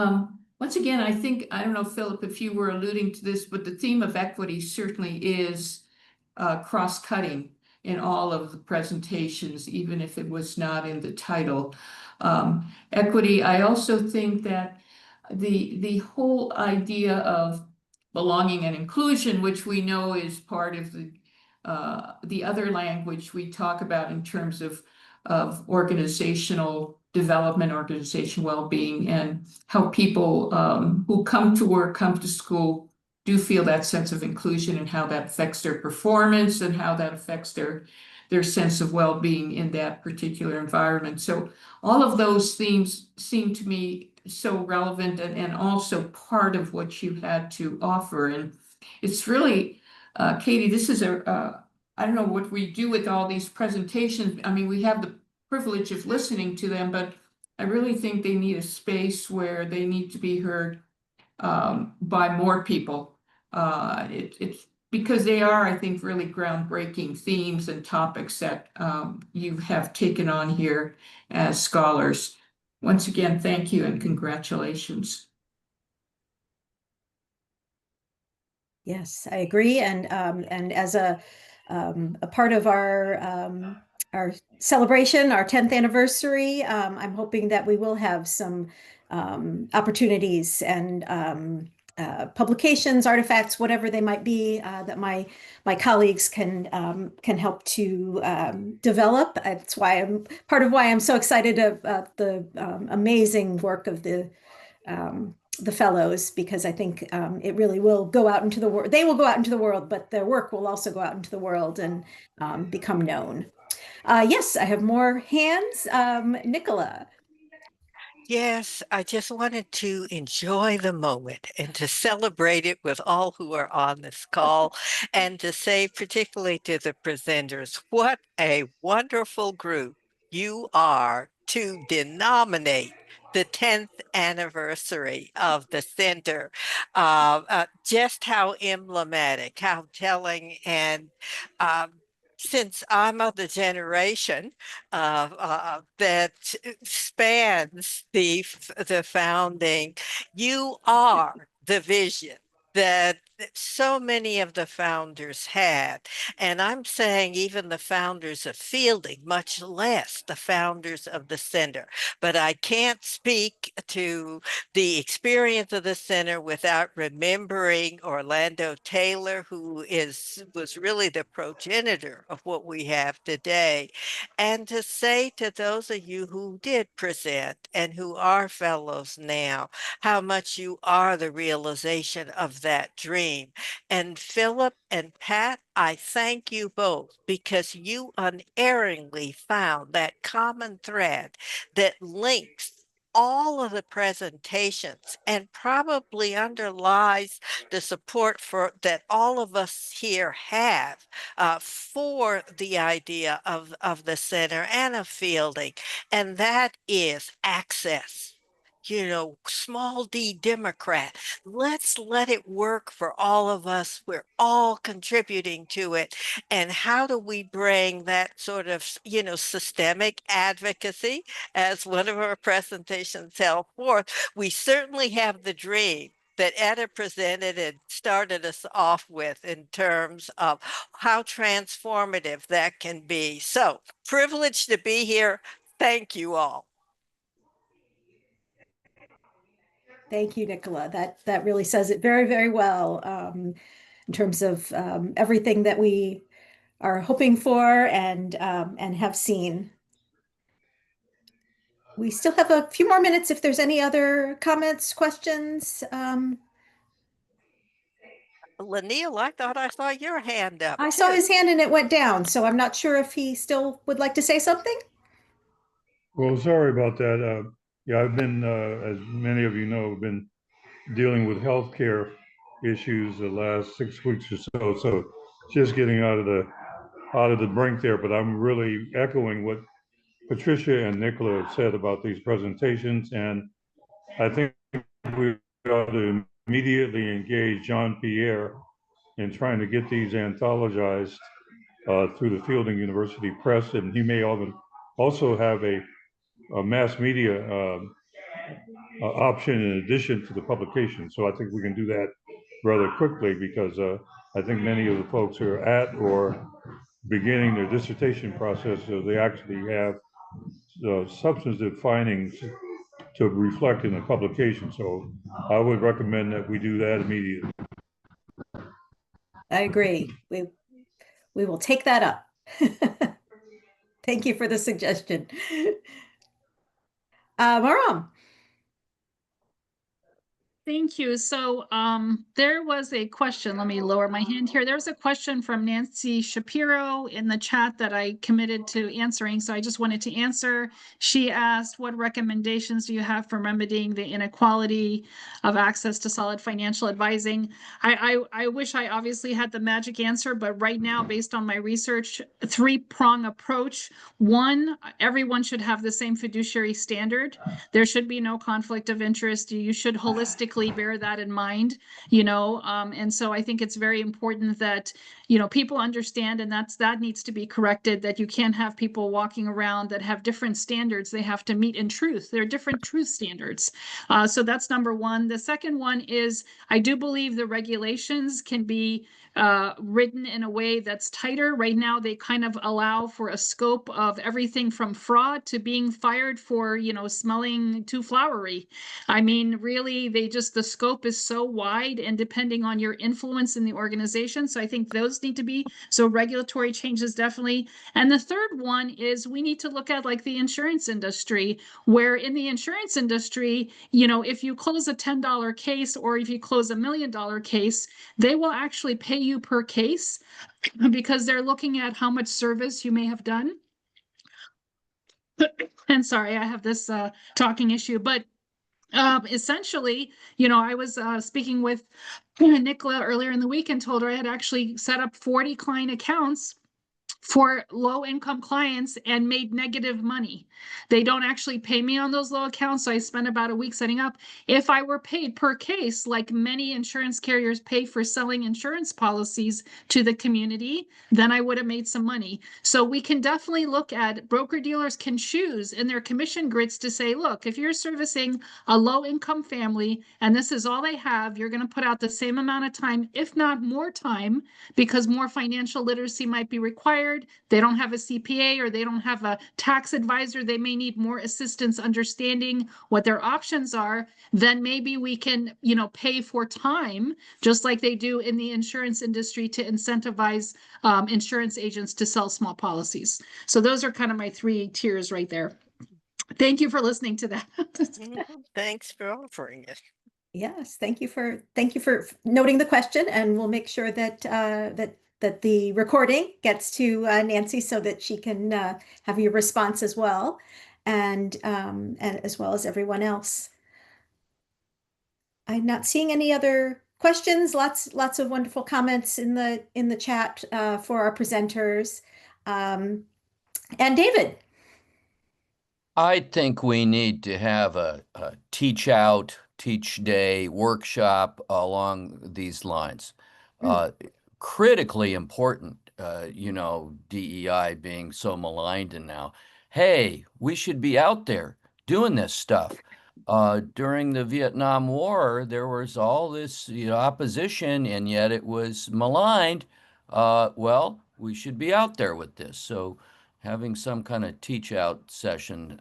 once again, I think, I don't know, Philip, if you were alluding to this, but the theme of equity certainly is cross-cutting in all of the presentations, even if it was not in the title. Equity, I also think that the whole idea of belonging and inclusion, which we know is part of the other language we talk about in terms of organizational development, organizational well-being, and how people who come to work, come to school, do feel that sense of inclusion and how that affects their performance and how that affects their sense of well-being in that particular environment. So all of those themes seem to me so relevant and also part of what you had to offer. And it's really, Katie, this is I don't know what we do with all these presentations. I mean, we have the privilege of listening to them, but I really think they need a space where they need to be heard by more people. It's because they are, I think, really groundbreaking themes and topics that you have taken on here as scholars. Once again, thank you and congratulations. Yes, I agree. And as a part of our celebration, our 10th anniversary, I'm hoping that we will have some opportunities and publications, artifacts, whatever they might be, that my colleagues can help to develop. That's why part of why I'm so excited about the amazing work of the fellows, because I think it really will go out into the world. They will go out into the world, but their work will also go out into the world and become known. Yes, I have more hands. Nicola. Yes, I just wanted to enjoy the moment and to celebrate it with all who are on this call, and to say particularly to the presenters, what a wonderful group you are to denominate the 10th anniversary of the center. Just how emblematic, how telling, and since I'm of the generation that spans the founding, you are the vision that so many of the founders had. And I'm saying even the founders of Fielding, much less the founders of the center. But I can't speak to the experience of the center without remembering Orlando Taylor, who was really the progenitor of what we have today. And to say to those of you who did present and who are fellows now, how much you are the realization of that dream. And Philip and Pat, I thank you both, because you unerringly found that common thread that links all of the presentations and probably underlies the support that all of us here have for the idea of the center and of Fielding, and that is access. You know, small d Democrat. Let's let it work for all of us. We're all contributing to it. And how do we bring that sort of, systemic advocacy, as one of our presentations held forth? We certainly have the dream that Etta presented and started us off with in terms of how transformative that can be. So, privileged to be here. Thank you all. Thank you, Nicola. That really says it very, very well, in terms of everything that we are hoping for and have seen. We still have a few more minutes if there's any other comments, questions. Lanil, I thought I saw your hand up. I saw his hand and it went down, so I'm not sure if he still would like to say something. Well, sorry about that. Yeah, I've been, as many of you know, been dealing with healthcare issues the last 6 weeks or so. So just getting out of the brink there, but I'm really echoing what Patricia and Nicola have said about these presentations, and I think we ought to immediately engage Jean-Pierre in trying to get these anthologized through the Fielding University Press, and he may also have a mass media option in addition to the publication. So I think we can do that rather quickly, because I think many of the folks who are at or beginning their dissertation process, so they actually have substantive findings to reflect in the publication. So I would recommend that we do that immediately. I agree. We will take that up. Thank you for the suggestion. Maram. Thank you. So there was a question. Let me lower my hand here. There's a question from Nancy Shapiro in the chat that I committed to answering. So I just wanted to answer. She asked, what recommendations do you have for remedying the inequality of access to solid financial advising? I wish I obviously had the magic answer, but right now, based on my research, a three-prong approach. One, everyone should have the same fiduciary standard. There should be no conflict of interest. You should holistically bear that in mind, and so I think it's very important that, people understand, and that needs to be corrected, that you can't have people walking around that have different standards they have to meet in truth. There are different truth standards. So that's number one. The second one is, I do believe the regulations can be written in a way that's tighter. Right now, they kind of allow for a scope of everything from fraud to being fired for, smelling too flowery. I mean, really, the scope is so wide and depending on your influence in the organization. So I think those need to be, so regulatory changes definitely. And the third one is we need to look at like the insurance industry, where in the insurance industry, if you close a $10 case or if you close $1 million case, they will actually pay you per case because they're looking at how much service you may have done. And sorry, I have this talking issue, but essentially, I was speaking with Nicola earlier in the week and told her I had actually set up 40 client accounts for low income clients and made negative money. They don't actually pay me on those low accounts. So I spent about a week setting up. If I were paid per case, like many insurance carriers pay for selling insurance policies to the community, then I would have made some money. So we can definitely look at, broker dealers can choose in their commission grids to say, look, if you're servicing a low income family and this is all they have, you're going to put out the same amount of time, if not more time, because more financial literacy might be required. They don't have a CPA or they don't have a tax advisor. They may need more assistance understanding what their options are. Then maybe we can, pay for time, just like they do in the insurance industry to incentivize insurance agents to sell small policies. So those are kind of my 3 tiers right there. Thank you for listening to that. Thanks for offering it. Yes, thank you for noting the question, and we'll make sure that that the recording gets to Nancy so that she can have your response as well, and as well as everyone else. I'm not seeing any other questions. Lots of wonderful comments in the chat for our presenters. And David. I think we need to have a teach day workshop along these lines. Critically important, DEI being so maligned and now. Hey, we should be out there doing this stuff. During the Vietnam War, there was all this opposition, and yet it was maligned. Well, we should be out there with this. So having some kind of teach out session,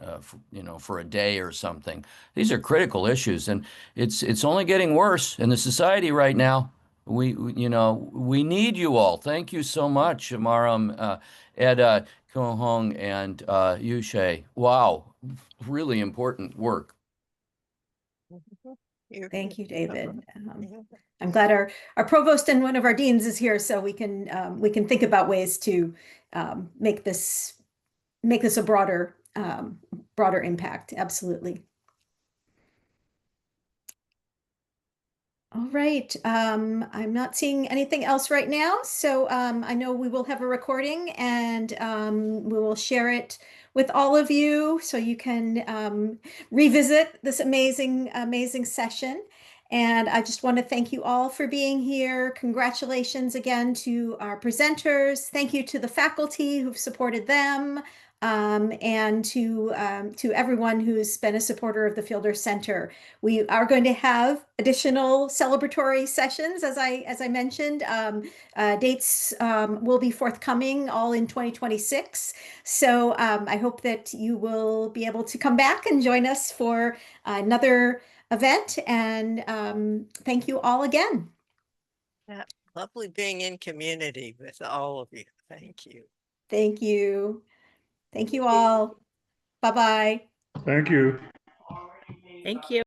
for a day or something. These are critical issues, and it's only getting worse in the society right now. We need you all. Thank you so much, Maram, Ed, Kohong, and Yusha. Wow, really important work. Thank you, David. I'm glad our provost and one of our deans is here, so we can think about ways to make this a broader impact. Absolutely. All right. I'm not seeing anything else right now, so I know we will have a recording, and we will share it with all of you so you can revisit this amazing session. And I just want to thank you all for being here. Congratulations again to our presenters. Thank you to the faculty who've supported them, and to everyone who's been a supporter of the Fielder Center. We are going to have additional celebratory sessions, as I mentioned. Dates will be forthcoming all in 2026. So I hope that you will be able to come back and join us for another event. And thank you all again. Yeah, lovely being in community with all of you. Thank you. Thank you. Thank you all. Bye-bye. Thank you. Thank you.